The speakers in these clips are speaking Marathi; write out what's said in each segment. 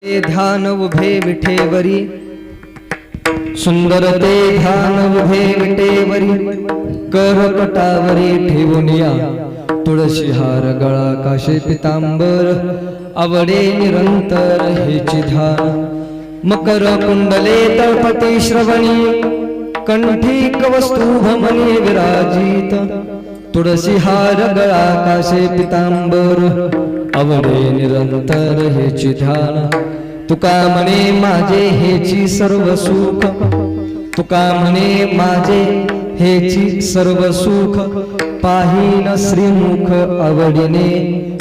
ते ध्यान उभे विठेवरी, सुंदर ते ध्यान उभे विठेवरी, करपटावरी ठेवूनिया तुळशी हार गळा काशे पितांबर, आवडे निरंतर हेची ध्यान. मकर कुंडले तळपती श्रवणी, कंठी कवस्तुभमणी विराजित, तुळशी हार गळा काशे पितांबर, आवडे निरंतर हेची ध्यान. तुका म्हणे माझे हेची सर्व सुख, तुका म्हणे माझे हेची सर्व सुख, पाहिन श्रीमुख आवडीने,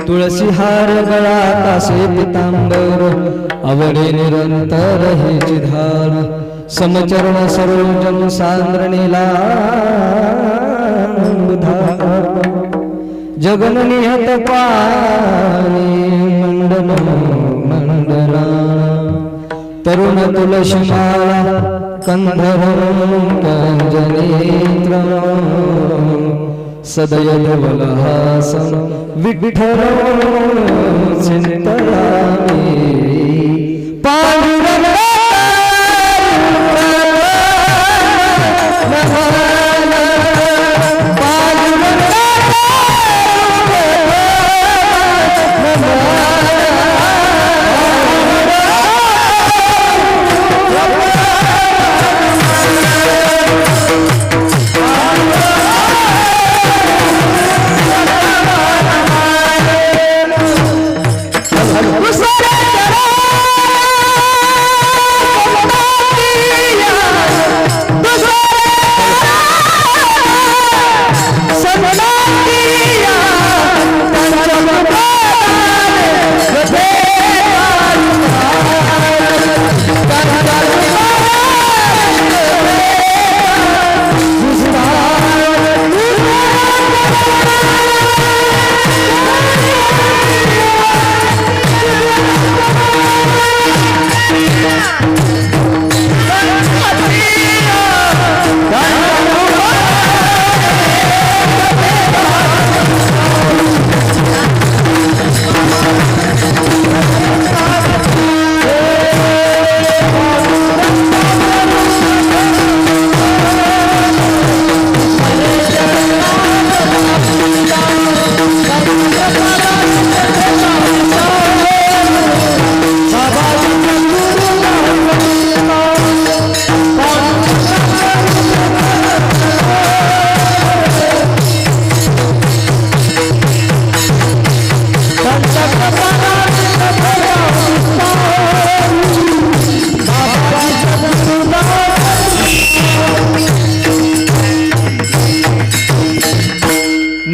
तुळशी हार गळा कासे पितांबर, आवडे निरंतर हेची ध्यान. समचरण सरोजन सांद्रणीला जगननिहत पाणी मंडन मंडला, तरुण तुलसी माळा कंधर कंजनेत्र, सदय धवलहासन विठ्ठल चिंतयामि. पांडुरंग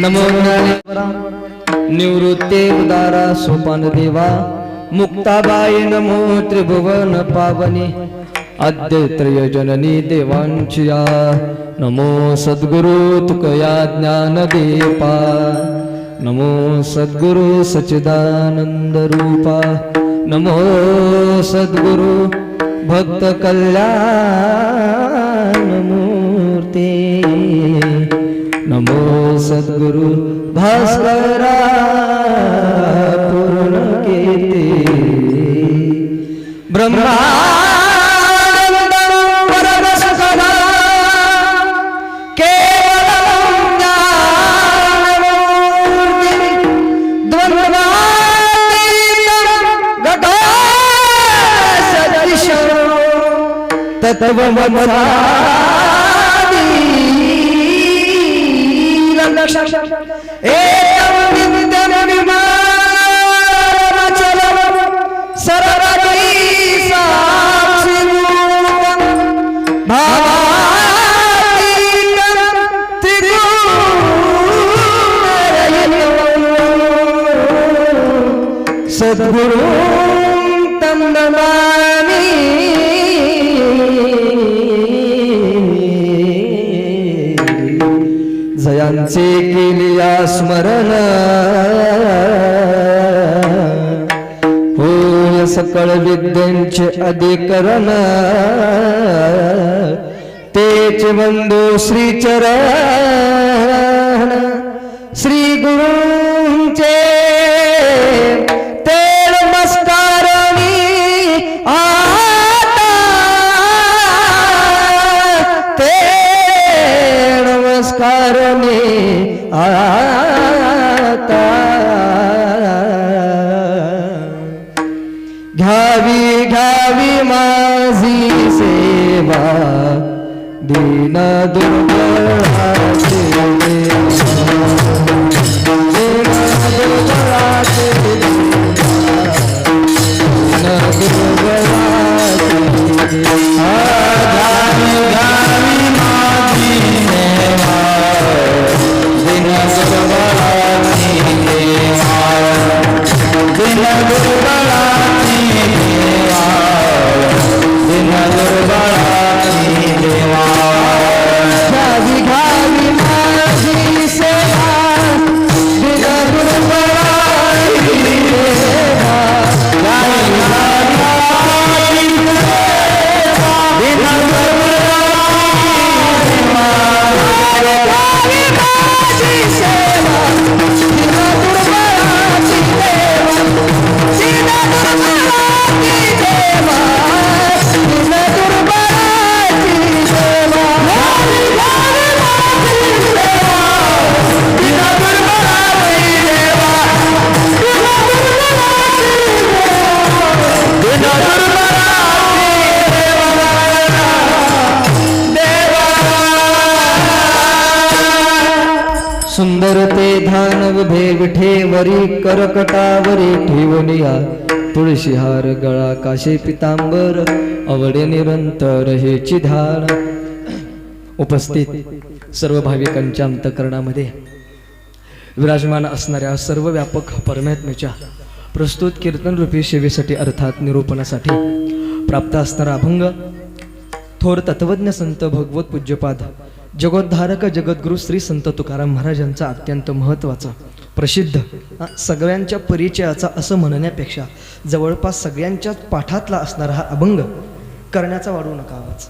नमो निवृत्ते उदारा सोपान देवा, मुक्ताबाई नमो त्रिभुवन पावनी, आद्य त्रयजननी देवांचिया, नमो सद्गुरु तुकया ज्ञान देपा, नमो सद्गुरु सच्चिदानंद रूपा, नमो सद्गुरु भक्त कल्याण मूर्ती, नमो सद्गुरु भास्करा पूर्ण कीर्ती. ब्रह्मानंद परमसुखदा केवलं ज्ञानमूर्ति, द्वन्द्वातीतं घटोत्कचसदृशं तत्त्वमसादि एकं नित्यं विमानमचलं सर्वगति साक्षिभूतं, भावातीतं त्रिगुणरहितं, सद्गुरुं तं नमामि. जयांचे केलिया स्मरण, होय सकळ विद्यांचे अधिकरण, तेच वंदो श्रीचरण, श्री गुरूंचे ते नमस्कार मी घ्यावी घ्यावी माझी सेवा दीन दुर्बळाचे सुंदर ते ध्यान उभे विठेवरी करकटावरी ठेवनिया तुळशी हार गळा काशे पितांबर आवडे निरंतर हेची ध्यान. उपस्थित सर्व भाविकांच्या अंतःकरणामध्ये विराजमान असणाऱ्या सर्व व्यापक परमात्म्याच्या प्रस्तुत कीर्तन रूपी सेवेसाठी अर्थात निरूपणासाठी प्राप्त असणारा अभंग थोर तत्वज्ञ संत भगवत पूज्यपाद जगोद्धारक जगद्गुरु श्री संत तुकाराम महाराजांचा अत्यंत महत्त्वाचा प्रसिद्ध सगळ्यांच्या परिचयाचा असं म्हणण्यापेक्षा जवळपास सगळ्यांच्याच पाठातला असणारा हा अभंग करण्याचा वाढू नका आवाज.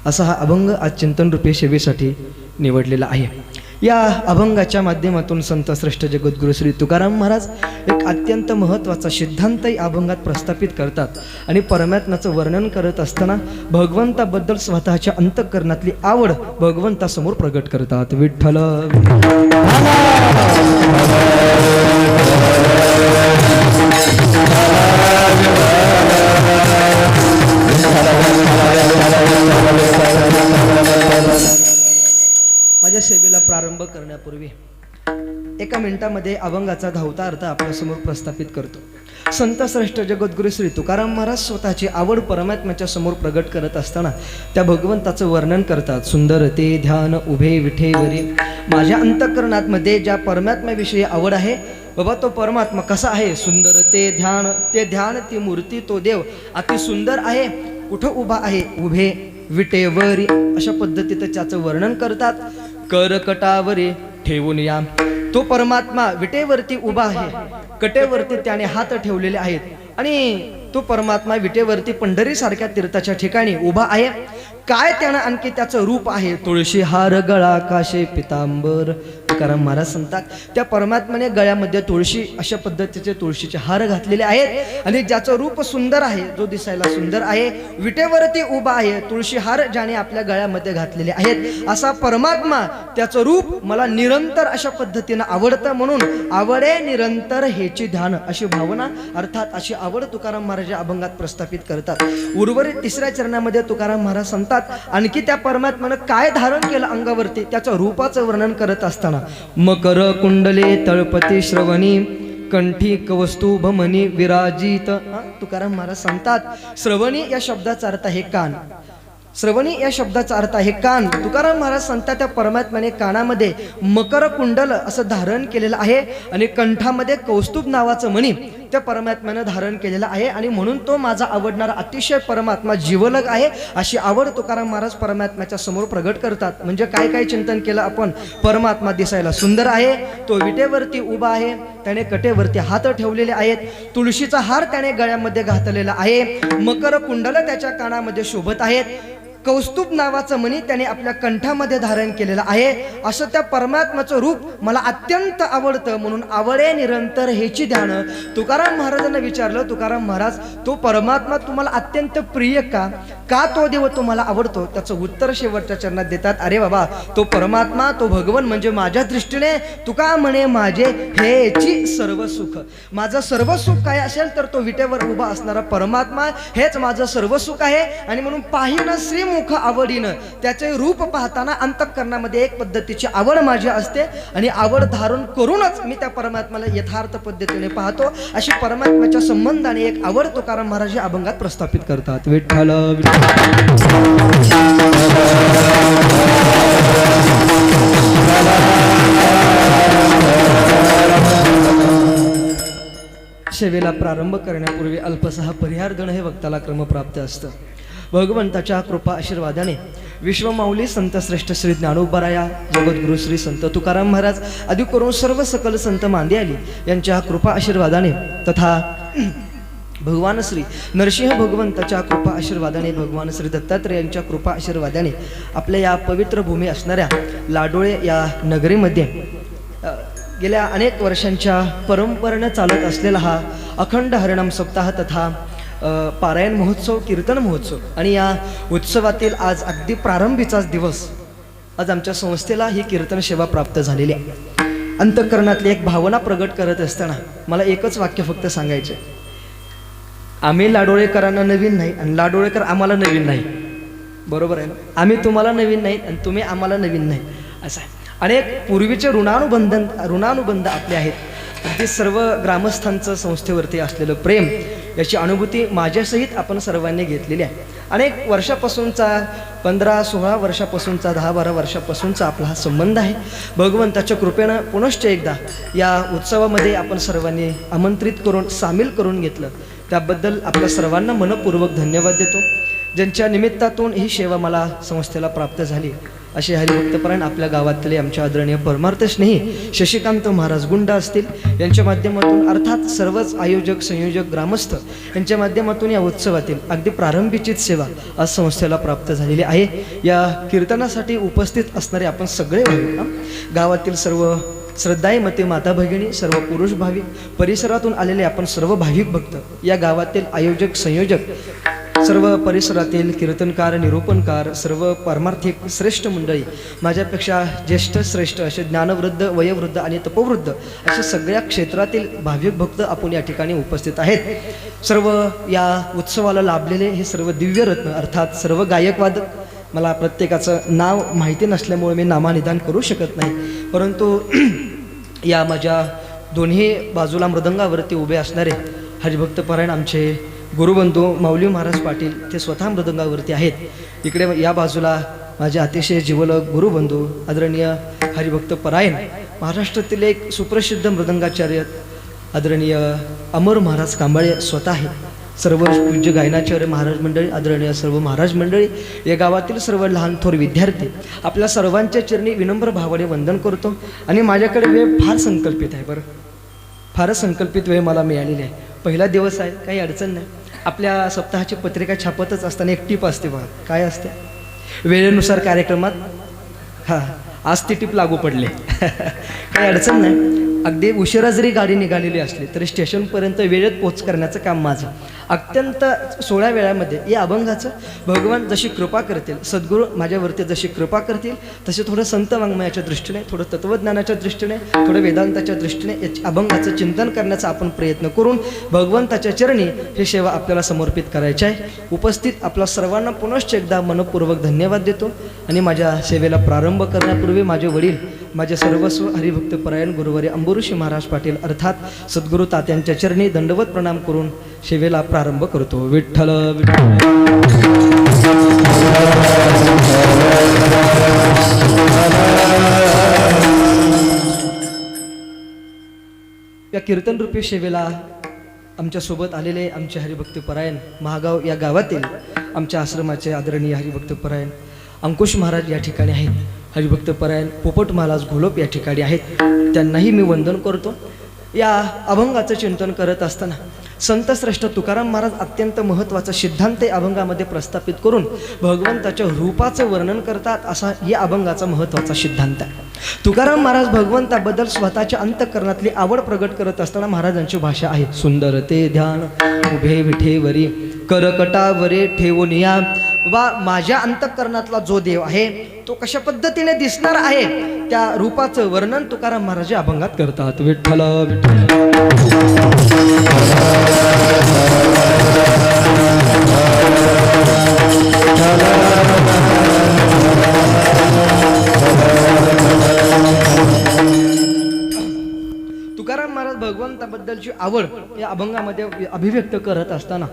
असा हा अभंग आज चिंतन रूपी सेवेसाठी निवडलेला आहे. या अभंगाच्या माध्यमातून संत श्रेष्ठ जगद्गुरु श्री तुकाराम महाराज एक अत्यंत महत्त्वाचा सिद्धांतही अभंगात प्रस्थापित करतात आणि परमात्म्याचं वर्णन करत असताना भगवंताबद्दल स्वतःच्या अंतःकरणातली आवड भगवंतासमोर प्रगट करतात. विठ्ठल माझ्या सेवेला प्रारंभ करण्यापूर्वी एका मिनिटामध्ये अभंगाचा धावता अर्थ आपल्यासमोर प्रस्थापित करतो. संत श्रेष्ठ जगद्गुरु श्री तुकाराम महाराज स्वतःची आवड परमात्म्याच्या समोर प्रगट करत असताना त्या भगवंताचं वर्णन करतात. सुंदर ते ध्यान उभे विठेवरी, माझ्या अंतःकरणामध्ये ज्या परमात्म्याविषयी आवड आहे बाबा तो परमात्मा कसा आहे. सुंदर ते ध्यान ती मूर्ती तो देव अति सुंदर आहे. कुठं उभा आहे, उभे विटेवरी अशा पद्धतीचं त्याचं वर्णन करतात. करकटावरी ठेवून या, तो परमात्मा विटेवरती उभा आहे, कटेवरती त्याने हात ठेवलेले आहेत आणि तो परमात्मा विटेवरती पंढरी सारख्या तीर्थाच्या ठिकाणी उभा आहे. काय त्यानं आणखी त्याचं रूप आहे. तुळशी हार गळा काशे पितांबर. तुकाराम महाराज सांगतात त्या परमात्म्याने गळ्यामध्ये तुळशी अशा पद्धतीचे तुळशीचे हार घातलेले आहेत आणि ज्याचं रूप सुंदर आहे, जो दिसायला सुंदर आहे, विटेवरती उभा आहे, तुळशी हार ज्याने आपल्या गळ्यामध्ये घातलेले आहेत, असा परमात्मा त्याचं रूप मला निरंतर अशा पद्धतीनं आवडतं. म्हणून आवडे निरंतर हेची ध्यान अशी भावना अर्थात अशी आवड तुकाराम महाराज अभंगात प्रस्थापित करतात. उर्वरित तिसऱ्या चरणामध्ये तुकाराम महाराज सांगतात आणखी त्या परमात्म्यानं काय धारण केलं अंगावरती त्याचं रूपाचं वर्णन करत असताना मकर कुंडले तळपती श्रवणी कंठी कवस्तू भमनी विराजित. तुकाराम महाराज सांगतात श्रवणी या शब्दाचा अर्थ आहे कान. श्रवणी या शब्दाचा अर्थ आहे कान. तुकाराम महाराज सांगतात त्या परमात्म्याने कानामध्ये मकर कुंडल असं धारण केलेलं आहे आणि कंठामध्ये कौस्तुभ नावाचं मणी त्या परमात्म्यानं धारण केलेलं आहे आणि म्हणून तो माझा आवडणारा अतिशय परमात्मा जीवलग आहे अशी आवड तुकाराम महाराज परमात्म्याच्या समोर प्रगट करतात. म्हणजे काय काय चिंतन केलं आपण. परमात्मा दिसायला सुंदर आहे, तो विटेवरती उभा आहे, त्याने कटेवरती हात ठेवलेले आहेत, तुळशीचा हार त्याने गळ्यामध्ये घातलेला आहे, मकर कुंडल त्याच्या कानामध्ये शोभत आहेत, कौस्तुभ नावाचं मणी त्याने आपल्या कंठामध्ये धारण केलेलं आहे. असं त्या परमात्म्याचं रूप मला अत्यंत आवडतं, म्हणून आवडे निरंतर हेची ध्यान. तुकाराम महाराजांना विचारलं, तुकाराम महाराज, तो परमात्मा तुम्हाला अत्यंत प्रिय का? का तो देव तुम्हाला आवडतो? त्याचं उत्तर शेवटच्या चरणात देतात, अरे बाबा, तो परमात्मा, तो भगवन म्हणजे माझ्या दृष्टीने तुका म्हणे माझे हेची सर्व सुख. माझं सर्व सुख काय असेल तर तो विटेवर उभा असणारा परमात्मा हेच माझं सर्व सुख आहे. आणि म्हणून पाहिन श्रीमुख आवडीनं, त्याचे रूप पाहताना अंतःकरणामध्ये एक पद्धतीची आवड माझी असते आणि आवड धारण करूनच मी त्या परमात्म्याला यथार्थ पद्धतीने पाहतो. अशी परमात्म्याच्या संबंधाने एक आवड तुकाराम महाराज अभंगात प्रस्थापित करतात. विठ्ठल सेवेला प्रारंभ करण्यापूर्वी अल्पसहा परिहार देणं हे भक्ताला क्रमप्राप्त असतं. भगवंताच्या कृपा आशीर्वादाने विश्वमाऊली संतश्रेष्ठ श्री ज्ञानोबाराया, जगद्गुरु श्री संत तुकाराम महाराज आदी करून सर्व सकल संत मांदी आली यांच्या कृपा आशीर्वादाने तथा भगवान श्री नरसिंह भगवंताच्या कृपा आशीर्वादाने, भगवान श्री दत्तात्रय यांच्या कृपा आशीर्वादाने आपल्या या पवित्र भूमी असणाऱ्या लाडोळे या नगरीमध्ये गेल्या अनेक वर्षांच्या परंपरेनं चालत असलेला हा अखंड हरिनाम सप्ताह तथा पारायण महोत्सव, कीर्तन महोत्सव आणि या उत्सवातील आज अगदी प्रारंभीचाच दिवस. आज आमच्या संस्थेला ही कीर्तन सेवा प्राप्त झालेली आहे. अंतःकरणातली एक भावना प्रगट करत असताना मला एकच वाक्य फक्त सांगायचे, आम्ही लाडोळेकरांना नवीन नाही आणि लाडोळेकर आम्हाला नवीन नाही. बरोबर आहे ना? आम्ही तुम्हाला नवीन नाही आणि तुम्ही आम्हाला नवीन नाही, असं आहे. अनेक पूर्वीचे ऋणानुबंध आपले आहेत. अगदी सर्व ग्रामस्थांचं संस्थेवरती असलेलं प्रेम याची अनुभूती माझ्यासहित आपण सर्वांनी घेतलेली आहे. अनेक वर्षापासूनचा, 15-16 वर्षापासूनचा, 10-12 वर्षापासूनचा आपला हा संबंध आहे. भगवंताच्या कृपेनं पुनश्च एकदा या उत्सवामध्ये आपण सर्वांनी आमंत्रित करून सामील करून घेतलं, त्याबद्दल आपल्या सर्वांना मनपूर्वक धन्यवाद देतो. ज्यांच्या निमित्तातून ही सेवा मला संस्थेला प्राप्त झाली असे हरिभक्तपरायण आपल्या गावातले आमच्या आदरणीय परमार्थ स्नेही शशिकांत महाराज गुंड असतील यांच्या माध्यमातून, अर्थात सर्वच आयोजक संयोजक ग्रामस्थ यांच्या माध्यमातून या उत्सवातील अगदी प्रारंभीचीच सेवा आज संस्थेला प्राप्त झालेली आहे. या कीर्तनासाठी उपस्थित असणारे आपण सगळे भाविक, गावातील सर्व श्रद्धाई मते माता भगिनी, सर्व पुरुष भाविक, परिसरातून आलेले आपण सर्व भाविक भक्त, या गावातील आयोजक संयोजक, सर्व परिसरातील कीर्तनकार, निरूपणकार, सर्व पारमार्थिक श्रेष्ठ मंडळी, माझ्यापेक्षा ज्येष्ठ श्रेष्ठ असे ज्ञानवृद्ध, वयोवृद्ध आणि तपोवृद्ध अशा सगळ्या क्षेत्रातील भाविक भक्त आपण या ठिकाणी उपस्थित आहेत. सर्व या उत्सवाला लाभलेले हे सर्व दिव्यरत्न, अर्थात सर्व गायकवादक. मला प्रत्येकाचं नाव माहिती नसल्यामुळे मी नामानिदान करू शकत नाही, परंतु या माझ्या दोन्ही बाजूला मृदंगावरती उभे असणारे हरिभक्तपरायण आमचे गुरुबंधू माऊली महाराज पाटील, ते स्वतः मृदंगावरती आहेत. इकडे या बाजूला माझे अतिशय जिवलग गुरुबंधू आदरणीय हरिभक्तपरायण महाराष्ट्रातील एक सुप्रसिद्ध मृदंगाचार्य आदरणीय अमर महाराज कांबळे स्वतः आहेत. सर्व पूज्य गायनाचार्य महाराज मंडळी, आदरणीय सर्व महाराज मंडळी, या गावातील सर्व लहान थोर विद्यार्थी, आपल्या सर्वांच्या चरणी विनम्र भावाने वंदन करतो. आणि माझ्याकडे वेळ फार संकल्पित आहे, बरं, फारच संकल्पित वेळ मला मिळालेली आहे. पहिला दिवस आहे, काही अडचण नाही. आपल्या सप्ताहाची पत्रिका छापतच असताना एक टीप असते बघा, काय असते? वेळेनुसार कार्यक्रमात, हां, आज ती टीप लागू पडले. काही अडचण नाही. अगदी उशिरा जरी गाडी निघालेली असली तरी स्टेशनपर्यंत वेळेत पोच करण्याचं काम माझं. अत्यंत 16 वेळामध्ये या अभंगाचं भगवान जशी कृपा करतील, सद्गुरू माझ्यावरती जशी कृपा करतील, तसे थोडं संत वाङ्मयाच्या दृष्टीने, थोडं तत्त्वज्ञानाच्या दृष्टीने, थोडं वेदांताच्या दृष्टीने या अभंगाचं चिंतन करण्याचा आपण प्रयत्न करून भगवंताच्या चरणी ही सेवा आपल्याला समर्पित करायची आहे. उपस्थित आपल्या सर्वांना पुनश्च एकदा मनपूर्वक धन्यवाद देतो. आणि माझ्या सेवेला प्रारंभ करण्यापूर्वी माझे वडील, माझे सर्वस्व हरिभक्तपरायण गुरुवारी अंबुऋषी महाराज पाटील अर्थात सद्गुरू तात्यांच्या चरणी दंडवत प्रणाम करून सेवेला प्रारंभ करतो. विठ्ठल या कीर्तनरूपी सेवेला आमच्यासोबत आलेले आमचे हरिभक्तपरायण महागाव या गावातील आमच्या आश्रमाचे आदरणीय हरिभक्तपरायण अंकुश महाराज या ठिकाणी आहेत. हरिभक्तपरायण पोपट महाराज घोलप या ठिकाणी आहेत. त्यांनाही मी वंदन करतो. या अभंगाचं चिंतन करत असताना संत श्रेष्ठ तुकाराम महाराज अत्यंत महत्त्वाचा सिद्धांत या अभंगामध्ये प्रस्थापित करून भगवंताच्या रूपाचं वर्णन करतात. असा या अभंगाचा महत्त्वाचा सिद्धांत आहे. तुकाराम महाराज भगवंताबद्दल स्वतःच्या अंतःकरणातली आवड प्रगट करत असताना महाराजांची भाषा आहे. सुंदर ते ध्यान उभे विठेवरी करकटावरे ठेवून या. वा माझ्या अंतःकरणातला जो देव आहे तो कशा पद्धतीने दिसणार आहे त्या रूपाचं वर्णन तुकाराम महाराज या अभंगात करतात. विठ्ठल तुकाराम महाराज भगवंताबद्दलची आवड या अभंगामध्ये अभिव्यक्त करत असताना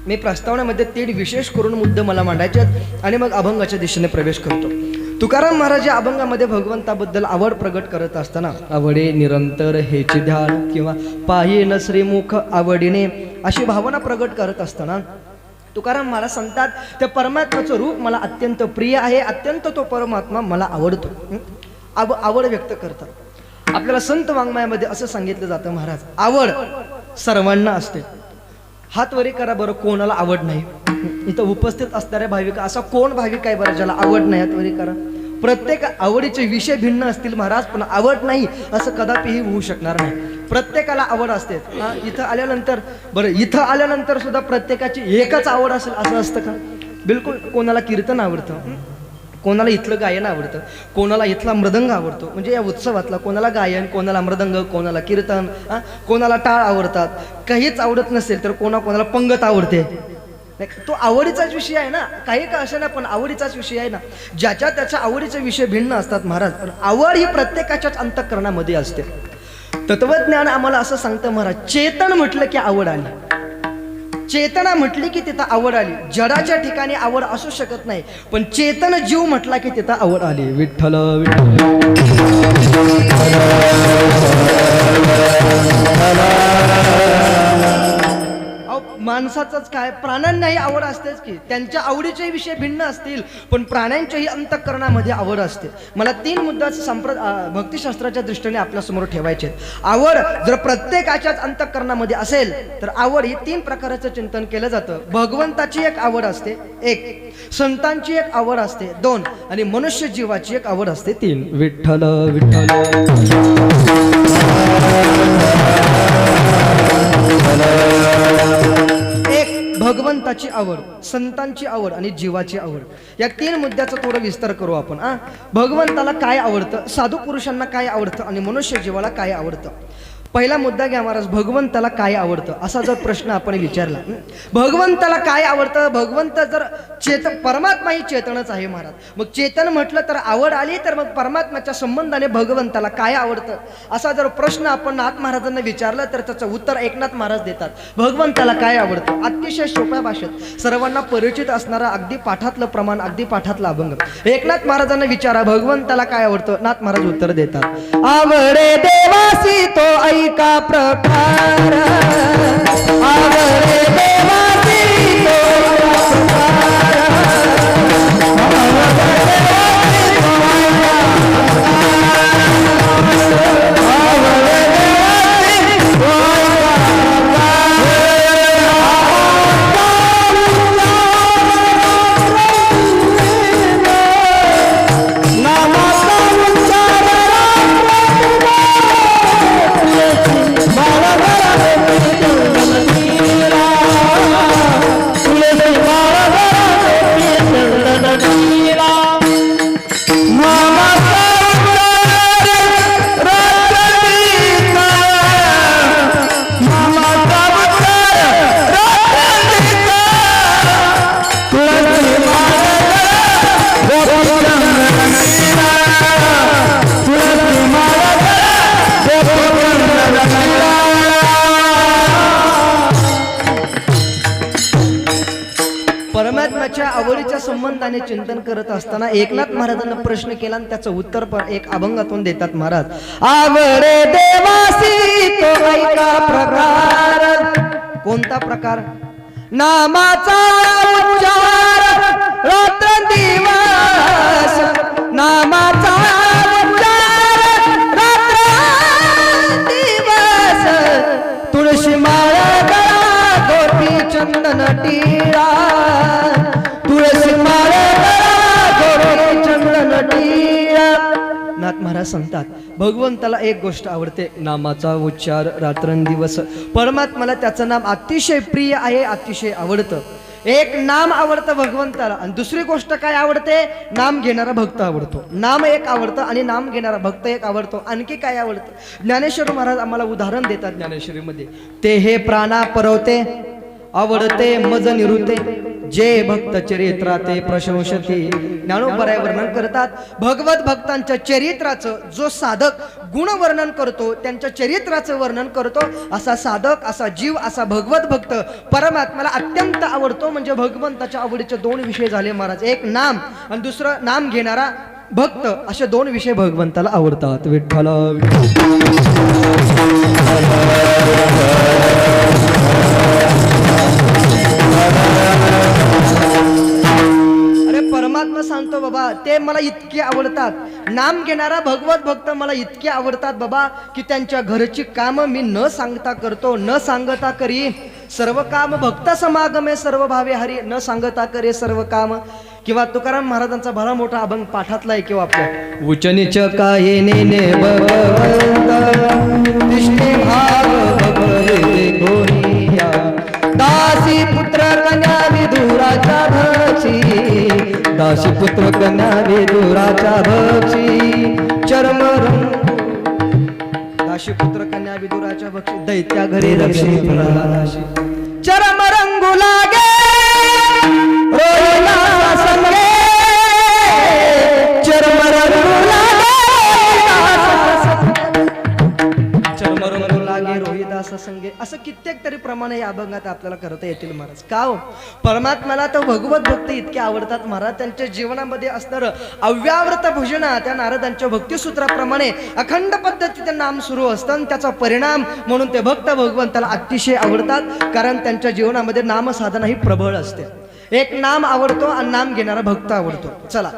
मी प्रस्तावनेमध्ये 3 विशेष करून मुद्दे मला मांडायचे आहेत आणि मग अभंगाच्या दिशेने प्रवेश करतो. तुकाराम महाराज या अभंगामध्ये भगवंताबद्दल आवड प्रगट करत असताना आवडे निरंतर हेचे ध्यान किंवा पाहिन श्रीमुख आवडीने अशी भावना प्रगट करत असताना तुकाराम महाराज सांगतात त्या परमात्म्याचं रूप मला अत्यंत प्रिय आहे. अत्यंत तो परमात्मा मला आवडतो. आवड व्यक्त करतात. आपल्याला संत वाङ्मयामध्ये असं सांगितलं जातं महाराज आवड सर्वांना असते. हात वरी करा बरं कोणाला आवड नाही. इथं उपस्थित असणाऱ्या भाविक असा कोण भाविक आहे बरं ज्याला आवड नाही? हात वरी करा. प्रत्येक आवडीचे विषय भिन्न असतील महाराज पण आवड नाही असं कदापिही होऊ शकणार नाही. प्रत्येकाला आवड असते. इथं आल्यानंतर बरं इथं आल्यानंतर सुद्धा प्रत्येकाची एकच आवड असेल असं असतं का? बिलकुल. कोणाला कीर्तन आवडतं, कोणाला इथलं गायन आवडतं, कोणाला इथला मृदंग आवडतो. म्हणजे या उत्सवातला कोणाला गायन, कोणाला मृदंग, कोणाला कीर्तन, कोणाला टाळ आवडतात. काहीच आवडत नसेल तर कोणाला पंगत आवडते. तो आवडीचाच विषय आहे ना. काही का असे ना पण आवडीचाच विषय आहे ना. ज्याच्या त्याच्या आवडीचे विषय भिन्न असतात महाराज. पण आवड ही प्रत्येकाच्याच अंतःकरणामध्ये असते. तत्वज्ञान आम्हाला असं सांगतं महाराज चेतन म्हटलं की आवड आली. चेतना म्हटली की तिथं आवड आली. जडाच्या ठिकाणी आवड असू शकत नाही पण चेतन जीव म्हटला की तिथं आवड आली. विठ्ठल माणसाचंच काय प्राण्यांनाही आवड असतेच की. त्यांच्या आवडीचे विषय भिन्न असतील पण प्राण्यांच्याही अंतःकरणामध्ये आवड असते. मला 3 मुद्द्याचं भक्तिशास्त्राच्या दृष्टीने आपल्यासमोर ठेवायचे आहेत. आवड जर प्रत्येकाच्याच अंतःकरणामध्ये असेल तर आवड ही 3 प्रकाराचं चिंतन केलं जातं. भगवंताची एक आवड असते 1, संतांची एक आवड असते 2 आणि मनुष्य जीवाची एक आवड असते 3. विठ्ठल भगवंताची आवड, संतांची आवड आणि जीवाची आवड या 3 मुद्द्याचा थोडा विस्तार करू आपण. भगवंताला काय आवडतं, साधू पुरुषांना काय आवडतं आणि मनुष्य जीवाला काय आवडतं. पहिला मुद्दा घ्या महाराज. भगवंताला काय आवडतं असा जर प्रश्न आपण विचारला. भगवंताला काय आवडतं? भगवंत जर परमात्मा ही चेतनच आहे महाराज. मग चेतन म्हटलं तर आवड आली तर मग परमात्म्याच्या संबंधाने भगवंताला काय आवडतं असा जर प्रश्न आपण नाथ महाराजांना विचारला तर त्याचं उत्तर एकनाथ महाराज देतात. भगवंताला काय आवडतं अतिशय सोप्या भाषेत सर्वांना परिचित असणारा अगदी पाठातलं प्रमाण, अगदी पाठातला अभंग. एकनाथ महाराजांना विचारा भगवंताला काय आवडतं. नाथ महाराज उत्तर देतात. आवडे देवासी तो का प्रकार आवडे देवासी तो प्रकार परमात्म्याच्या आवडीच्या संबंधाने चिंतन करत असताना एकनाथ महाराजांना प्रश्न केला आणि त्याचं उत्तर पण एक अभंगातून देतात महाराज. आवडे देवासी तो ऐका प्रकार. कोणता प्रकार? नामाचा उच्चार रात्र दिवस. नामाचा उच्चार रात्र दिवस. तुळशी माळ चंदन टिळा तुळसी माळे गोरे चंदन टिळा. नाथ महाराज सांगतात भगवंताला एक गोष्ट आवडते, नामाचा उच्चार रात्रंदिवस. परमात्माला त्याचं नाम अतिशय प्रिय आहे, अतिशय आवडतं. एक नाम आवडतं भगवंताला, आणि दुसरी गोष्ट काय आवडते, नाम घेणारा भक्त आवडतो. नाम एक आवडतं आणि नाम घेणारा भक्त एक आवडतो. आणखी काय आवडतं, ज्ञानेश्वर महाराज आम्हाला उदाहरण देतात ज्ञानेश्वरीमध्ये. ते हे प्राणा परवते आवडते मज निरुते जे भक्त चरित्राते प्रशंसती. ज्ञानोबराय वर्णन करतात भगवत भक्तांच्या चरित्राचं जो साधक गुण वर्णन करतो, त्यांच्या चरित्राचं वर्णन करतो, असा साधक, असा जीव, असा भगवत भक्त परमात्म्याला अत्यंत आवडतो. म्हणजे भगवंताच्या आवडीचे दोन विषय झाले महाराज, एक नाम आणि दुसरं नाम घेणारा भक्त. असे दोन विषय भगवंताला आवडतात. विठ्ठल परमात्मा सांगतो बाबा ते मला इतके आवडतात, नाम घेणारा भगवत भक्त मला इतके आवडतात बाबा की त्यांच्या घरची काम मी न सांगता करतो, न सांगता करी सर्व काम. भक्त समागमे सर्व भावे हरी, न सांगता करे सर्व काम. किंवा तुकाराम महाराजांचा भला मोठा अभंग पाठातला आहे किंवा आपल्या उच्च नीच काय नेने दासी पुत्र कन्या विदुराच्या भक्षी, दासी पुत्र कन्या विदुराच्या भक्षी चर्म रंग. दासी पुत्र कन्या विदुराच्या भक्षी दैत्या घरी रक्षी प्रल्हादाशी. चर्म रंगू लागे रोहिला संगे, चर्म रंगू लागे चर्म रंगू लागे रोहिदास संगे. असं कित्येक तरी प्रमाणे या अभंगात आपल्याला करता येतील महाराज. का हो, परमात्म्याला तर भगवत भक्त इतके आवडतात महाराज, त्यांच्या जीवनामध्ये असणारं अव्यावृत भजना त्या नारदांच्या भक्तिसूत्राप्रमाणे अखंड पद्धतीचे नाम सुरू असतं, आणि त्याचा परिणाम म्हणून ते भक्त भगवंताला अतिशय आवडतात. कारण त्यांच्या जीवनामध्ये नामसाधना ही प्रबळ असते. एक नाम आवडतो आणि नाम घेणारा भक्त आवडतो. चला,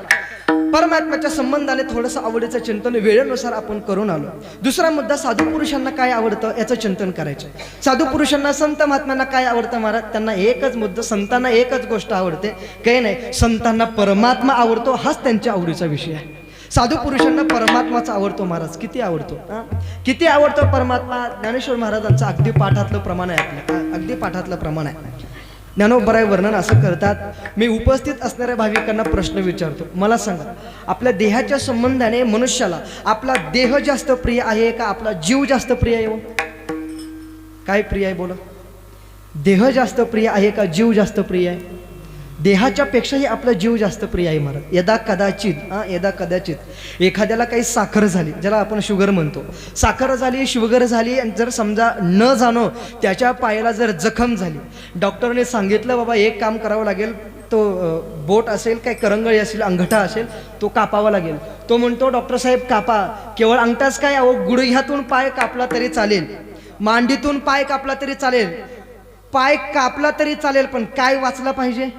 परमात्म्याच्या संबंधाने थोडंसं आवडीचं चिंतन वेळेनुसार आपण करून आलो. दुसरा मुद्दा, साधू पुरुषांना काय आवडतं याचं चिंतन करायचं. साधू पुरुषांना, संत महात्म्यांना काय आवडतं महाराज, त्यांना एकच मुद्दा, संतांना एकच गोष्ट आवडते, काही नाही, संतांना परमात्मा आवडतो, हाच त्यांच्या आवडीचा विषय आहे. साधू पुरुषांना परमात्माचा आवडतो महाराज. किती आवडतो, किती आवडतो परमात्मा. ज्ञानेश्वर महाराजांचं अगदी पाठातलं प्रमाण आहे, आपलं अगदी पाठातलं प्रमाण आहे. ज्ञानोबराय वर्णन असं करतात, मी उपस्थित असणाऱ्या भाविकांना प्रश्न विचारतो, मला सांगा आपल्या देहाच्या संबंधाने मनुष्याला आपला देह जास्त प्रिय आहे का आपला जीव जास्त प्रिय आहे? काय प्रिय आहे बोला? देह जास्त प्रिय आहे का जीव जास्त प्रिय आहे? देहाच्या पेक्षाही आपला जीव जास्त प्रिय आहे महाराज. यदा कदाचित एखाद्याला काही साखर झाली, ज्याला आपण शुगर म्हणतो, साखर झाली, शुगर झाली, आणि जर समजा न जाणो त्याच्या पायाला जर जखम झाली, डॉक्टरने सांगितलं बाबा एक काम करावं लागेल, तो बोट असेल, काय करंगळी असेल, अंगठा असेल, तो कापावा लागेल. तो म्हणतो डॉक्टर साहेब कापा. केवळ अंगठाच काय, अहो गुडघ्यातून पाय कापला तरी चालेल, मांडीतून पाय कापला तरी चालेल, पाय कापला तरी चालेल, पण काय वाचला पाहिजे?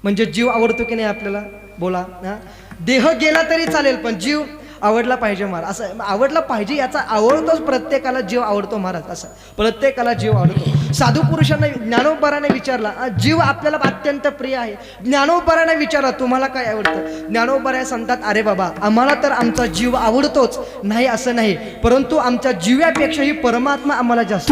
म्हणजे जीव आवडतो की नाही आपल्याला बोला. देह गेला तरी चालेल पण जीव आवडला पाहिजे महाराज. असं आवडला पाहिजे, याचा आवडतोच, प्रत्येकाला जीव आवडतो महाराज, असं प्रत्येकाला जीव आवडतो. साधू पुरुषांना ज्ञानोबराने विचारला, जीव आपल्याला अत्यंत प्रिय आहे. ज्ञानोबराने विचारला तुम्हाला काय आवडतं? ज्ञानोबराय सांगतात, अरे बाबा आम्हाला तर आमचा जीव आवडतोच, नाही असं नाही, परंतु आमच्या जीव्यापेक्षाही परमात्मा आम्हाला जास्त.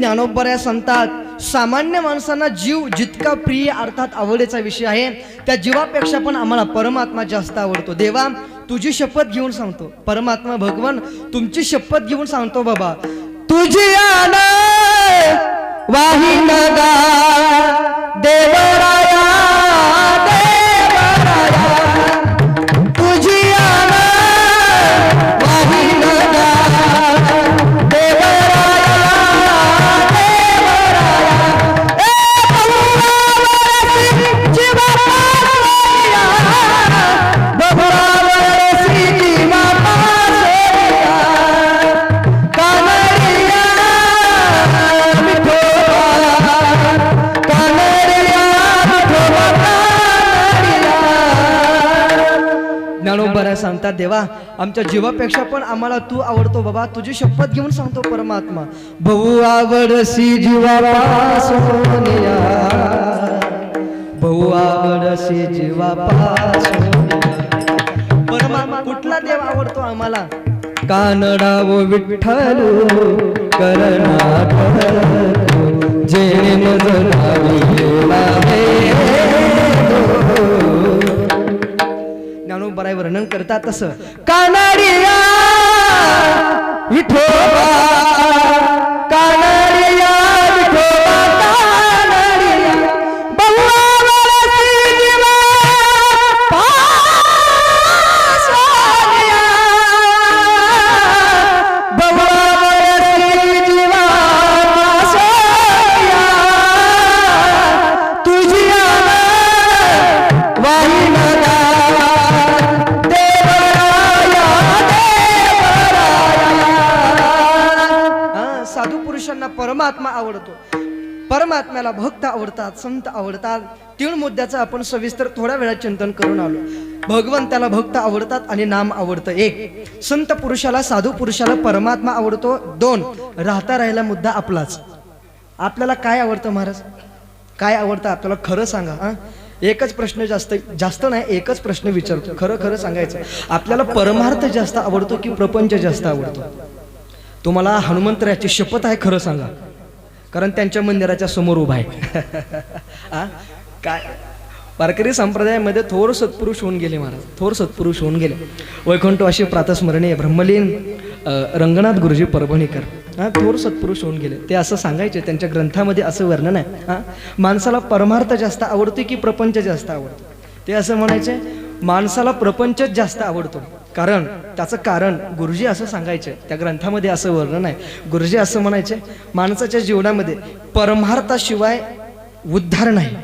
ज्ञानोबा सांगतात सामान्य माणसांना जीव जितका प्रिय अर्थात आवडीचा विषय आहे त्या जीवापेक्षा पण आम्हाला परमात्मा जास्त आवडतो. देवा तुझी शपथ घेऊन सांगतो, परमात्मा भगवान तुमची शपथ घेऊन सांगतो बाबा, तुझी आना वाही नगा देवराया देवराया, तुझी आना वाही नगा देवराया देवराया, ए बहुरावरसी जीवा पासोरिया, बहुरावरसी जीवा पासोरिया, कानडिया ज्ञानोबा सांगतात देवा आमच्या जीवापेक्षा पण आम्हाला तू आवडतो बाबा, तुझी शपथ घेऊन सांगतो परमात्मा, भाऊ आवडसी जीवा पासोनिया, भाऊ आवडसी जीवा पासोनिया. परमात्मा कुठला देव आवडतो आम्हाला? कानडा वो विठ्ठल कर्नाटक जेणे नजरावी ज्ञानोबा वर्णन करतात तसं, कानडिया विठोबा कानडिया विठोबा कानडिया, बहुआवरसी जीवा पासोनिया, बहुआवरसी जीवा पासोनिया, तुझी आना वाही नगा साधू पुरुषांना परमात्मा आवडतो, परमात्म्याला भक्त आवडतात, संत आवडतात. 3 मुद्द्याचं आपण सविस्तर थोड्या वेळात चिंतन करून आलो. भगवंताला भक्त आवडतात आणि नाम आवडतं. 1 संत पुरुषाला साधू पुरुषाला परमात्मा आवडतो. 2 राहता राहिला मुद्दा आपलाच. आपल्याला काय आवडतं महाराज? काय आवडतं आपल्याला खरं सांगा. एकच प्रश्न जास्त नाही, एकच प्रश्न विचारतो, खरं खरं सांगायचं. आपल्याला परमार्थ जास्त आवडतो की प्रपंच जास्त आवडतो? तुम्हाला हनुमंतरायाची शपथ आहे, खरं सांगा, कारण त्यांच्या मंदिराच्या समोर उभा आहे. काय वारकरी संप्रदायामध्ये थोर सत्पुरुष होऊन गेले महाराज, थोर सत्पुरुष होऊन गेले. वैकुंठवासी प्रातस्मरणीय ब्रह्मलीन रंगनाथ गुरुजी परभणीकर थोर सत्पुरुष होऊन गेले. ते असं सांगायचे, त्यांच्या ग्रंथामध्ये असं वर्णन आहे, माणसाला परमार्थ जास्त आवडतो की प्रपंच जास्त आवडतो? ते असं म्हणायचे, माणसाला प्रपंचच जास्त आवडतो. कारण त्याचं कारण गुरुजी असं सांगायचे, त्या ग्रंथामध्ये असं वर्णन आहे. गुरुजी असं म्हणायचे, माणसाच्या जीवनामध्ये परमार्थाशिवाय उद्धार नाही,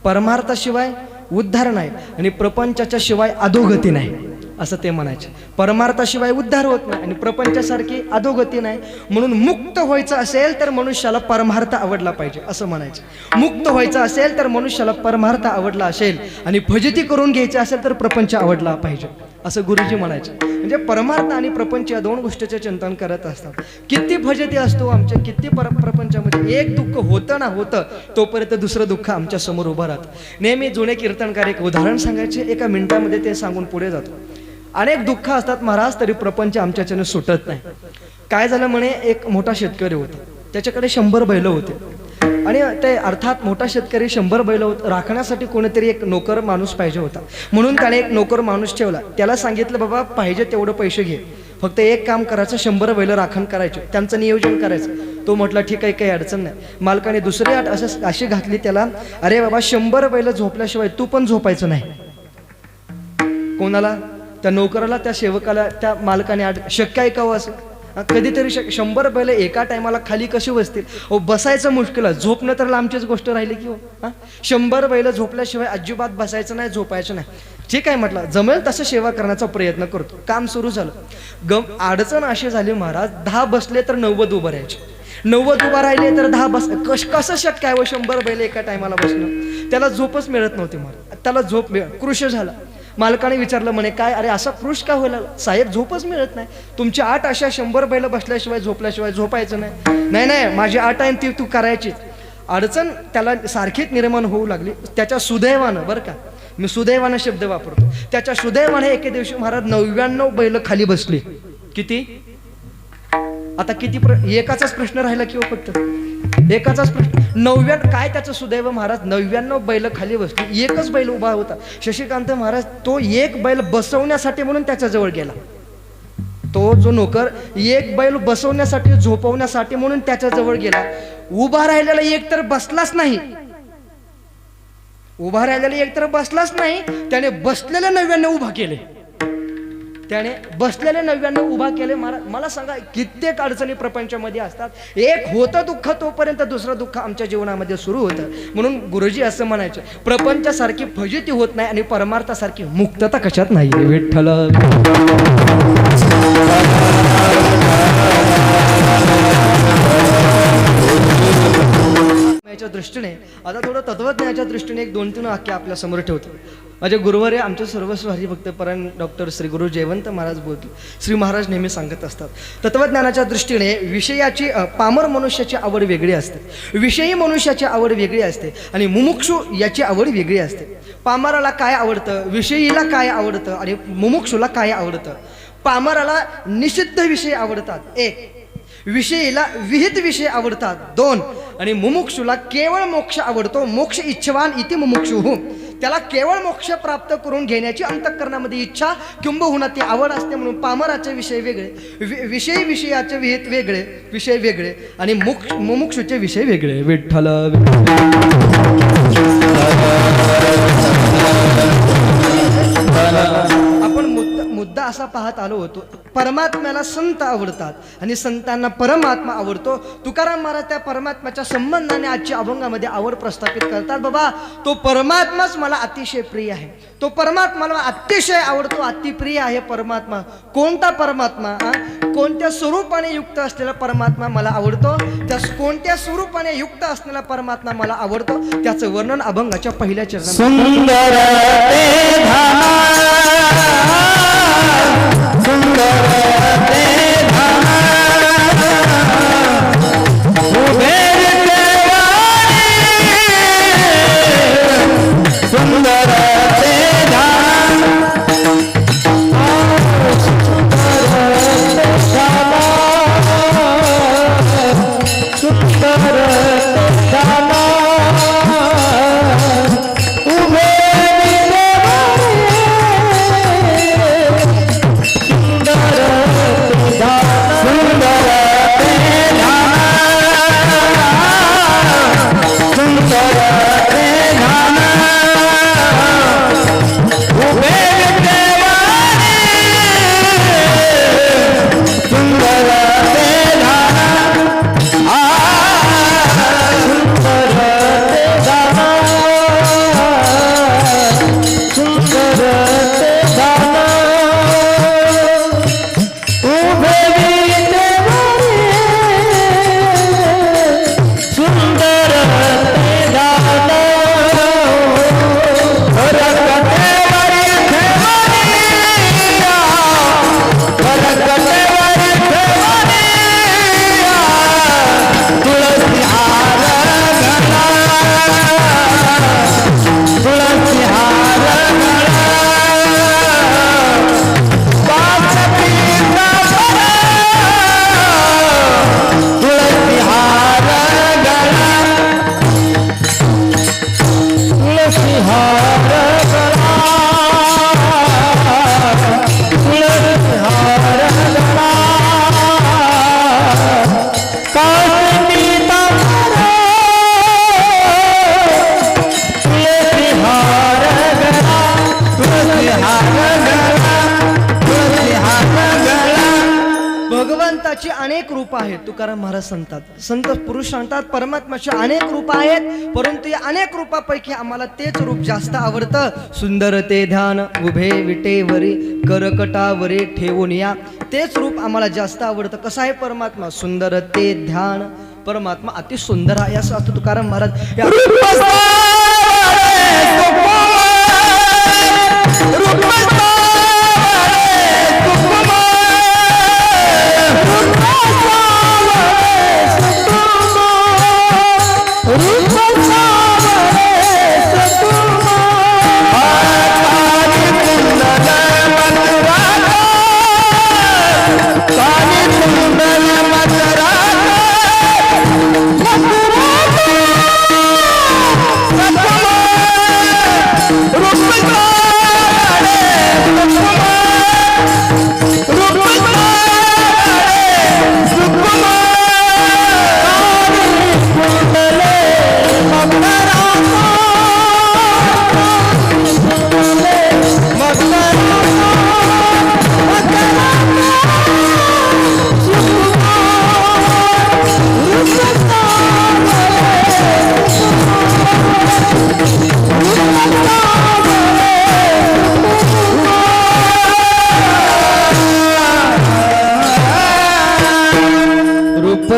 परमार्थाशिवाय उद्धार नाही आणि प्रपंचाच्या शिवाय अधोगती नाही, असं ते म्हणायचे. परमार्थाशिवाय उद्धार होत नाही आणि प्रपंचासारखी अधोगती नाही. म्हणून मुक्त व्हायचं असेल तर मनुष्याला परमार्थ आवडला पाहिजे, असं म्हणायचे. मुक्त व्हायचं असेल तर मनुष्याला परमार्थ आवडला असेल आणि फजिती करून घ्यायची असेल तर प्रपंच आवडला पाहिजे, असं गुरुजी म्हणायचे. म्हणजे परमार्थ आणि प्रपंच या 2 गोष्टीचे चिंतन करत असतात. किती फजिती असतो आमच्या, किती प्रपंचामध्ये एक दुःख होतं ना होतं तोपर्यंत दुसरं दुःख आमच्या समोर उभं राहतं. नेहमी जुने कीर्तनकार एक उदाहरण सांगायचे, एका मिनिटामध्ये ते सांगून पुढे जातो. अनेक दुःख असतात महाराज, तरी प्रपंच आमच्याच्याने सुटत नाही. काय झालं म्हणे, एक मोठा शेतकरी होता, त्याच्याकडे 100 बैल होते आणि ते अर्थात मोठा शेतकरी 100 बैल राखण्यासाठी कोणीतरी एक नोकर माणूस पाहिजे होता. म्हणून त्याने एक नोकर माणूस ठेवला. त्याला सांगितलं, बाबा पाहिजे तेवढं पैसे घे, फक्त एक काम करायचं, 100 बैल राखण करायचे, त्यांचं नियोजन करायचं. तो म्हटला ठीक आहे, काही अडचण नाही. मालकाने दुसरी अट अशी घातली त्याला, अरे बाबा 100 बैल झोपल्याशिवाय तू पण झोपायचं नाही. कोणाला? त्या नोकराला, त्या सेवकाला त्या मालकाने शक्य आहे का हो असं? कधीतरी 100 बैल एका टायमाला खाली कशी बसतील? हो बसायचं मुश्किल आहे, झोपणं तर लांबचीच गोष्ट राहिली की हो. 100 बैल झोपल्याशिवाय अजिबात बसायचं नाही, झोपायचं नाही. ठीक आहे म्हटलं, जमेल तसं सेवा करण्याचा प्रयत्न करतो. काम सुरू झालं. अडचण अशी झाली महाराज, 10 बसले तर 90 उभं राहायचे, 90 उभा राहिले तर 10 बस. कसं शक्य आहे 100 बैल एका टायमाला बसणं? त्याला झोपच मिळत नव्हती महाराज. त्याला झोप कृश झाला. मालकाने विचारलं म्हणे, काय अरे असा कृश का होईल साहेब? झोपच मिळत नाही. तुमची 8 अशा 100 बैल बसल्याशिवाय झोपल्याशिवाय झोपायचं नाही. नाही माझी 8 आहे ती तू करायचीच. अडचण त्याला सारखीच निर्माण होऊ लागली. त्याच्या सुदैवानं, बरं का मी सुदैवानं शब्द वापरतो, त्याच्या सुदैवाने एके दिवशी महाराज 99 बैल खाली बसली. किती? आता किती एकाचाच प्रश्न राहिला की हो फक्त? एकाचाच प्रश्न. 99 काय त्याचं सुदैव महाराज, 99 बैल खाली बसली, एकच बैल उभा होता. शशिकांत महाराज तो एक बैल बसवण्यासाठी म्हणून त्याच्याजवळ गेला. तो जो नोकर एक बैल बसवण्यासाठी झोपवण्यासाठी म्हणून त्याच्याजवळ गेला. उभा राहिलेला एक तर बसलाच नाही, उभा राहिलेला एक तर बसलाच नाही, त्याने बसलेले 99 उभा केले. त्याने बसलेले 99 उभा केले. मला सांगा कित्येक अडचणी प्रपंचामध्ये असतात. एक होतं दुःख तोपर्यंत दुसरं दुःख आमच्या जीवनामध्ये सुरू होतं. म्हणून गुरुजी असं म्हणायचे, प्रपंचासारखी फजिती होत नाही आणि परमार्थासारखी मुक्तता कशात नाही. विठ्ठल याच्या दृष्टीने आता थोडं तत्वज्ञानाच्या दृष्टीने एक 2-3 वाक्य आपल्या समोर ठेवतो. माझे गुरुवारी आमचे सर्वस्व हरिभक्त परायण डॉक्टर श्री गुरु जयवंत महाराज बोलतील. श्री महाराज नेहमी सांगत असतात, तत्वज्ञानाच्या दृष्टीने विषयाची पामर मनुष्याची आवड वेगळी असते, विषयी मनुष्याची आवड वेगळी असते आणि मुमुक्षू याची आवड वेगळी असते. पामराला काय आवडतं, विषयीला काय आवडतं आणि मुमुक्षूला काय आवडतं. पामराला निषिद्ध विषय आवडतात 1, विषयीला विहित विषय आवडतात 2 आणि मुमुक्षूला केवळ मोक्ष आवडतो. मोक्ष इच्छवान इति मुमुक्षु, त्याला केवळ मोक्ष प्राप्त करून घेण्याची अंतःकरणामध्ये इच्छा किंबहुना ती आवड असते. म्हणून पामराचे विषय वेगळे, विषयाचे विहित वेगळे विषय वेगळे आणि मुमुक्षूचे विषय वेगळे. विठ्ठल आपण मुद्दा असा पाहत आलो होतो, परमात्म्याला संत आवडतात आणि संतांना परमात्मा आवडतो. तुकाराम महाराज त्या परमात्म्याच्या संबंधाने आजच्या अभंगामध्ये आवड प्रस्थापित करतात. बाबा तो परमात्माच मला अतिशय प्रिय आहे, तो परमात्मा मला अतिशय आवडतो, अतिप्रिय आहे परमात्मा. कोणता परमात्मा, कोणत्या स्वरूपाने युक्त असलेला परमात्मा मला आवडतो. त्या कोणत्या स्वरूपाने युक्त असलेला परमात्मा मला आवडतो त्याचं वर्णन अभंगाच्या पहिल्या चरणात. भगवंताची अनेक रूप आहेत. तुकाराम महाराज सांगतात, संत पुरुष सांगतात परमात्म्याची अनेक रूप आहेत, परंतु या अनेक रूपापैकी आम्हाला तेच रूप जास्त आवडतं. सुंदर ते ध्यान उभे विटेवरी करकटावरी ठेवून या, तेच रूप आम्हाला जास्त आवडतं. कसं आहे परमात्मा, सुंदर ते ध्यान, परमात्मा अति सुंदर आहे असं असतं. तुकाराम महाराज Matra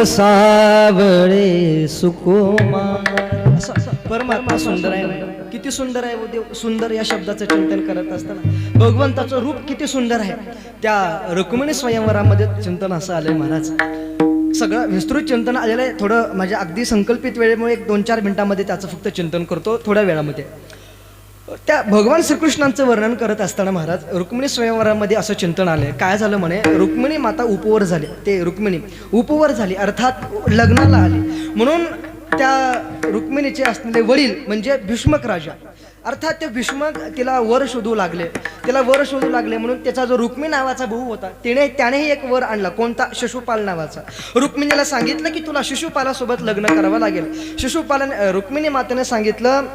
सावळे सुकुमार. असं परमात्मा सुंदर आहे. किती सुंदर आहे देव. सुंदर या शब्दाचं चिंतन करत असताना भगवंताचं रूप किती सुंदर आहे. त्या रुक्मिणी स्वयंवरामध्ये चिंतन असं आलंय महाराज. सगळं विस्तृत चिंतन आलेलं आहे. थोडं माझ्या अगदी संकल्पित वेळेमुळे 1-2-4 मिनिटांमध्ये त्याचं फक्त चिंतन करतो थोड्या वेळामध्ये. त्या भगवान श्रीकृष्णांचं वर्णन करत असताना महाराज रुक्मिणी स्वयंवरामध्ये असं चिंतन आलंय. काय झालं म्हणे, रुक्मिणी माता उपवर झाली. ते रुक्मिणी उपवर झाली अर्थात लग्नाला आली. म्हणून त्या रुक्मिणीचे असलेले वडील म्हणजे भीष्मक राजा अर्थात ते भीष्मक तिला वर शोधू लागले. तिला वर शोधू लागले म्हणून त्याचा जो रुक्मी नावाचा भाऊ होता त्यानेही एक वर आणला. कोणता? शिशुपाल नावाचा. रुक्मिणीला सांगितलं की तुला शिशुपालासोबत लग्न करावं लागेल. रुक्मिणी मातेने सांगितलं,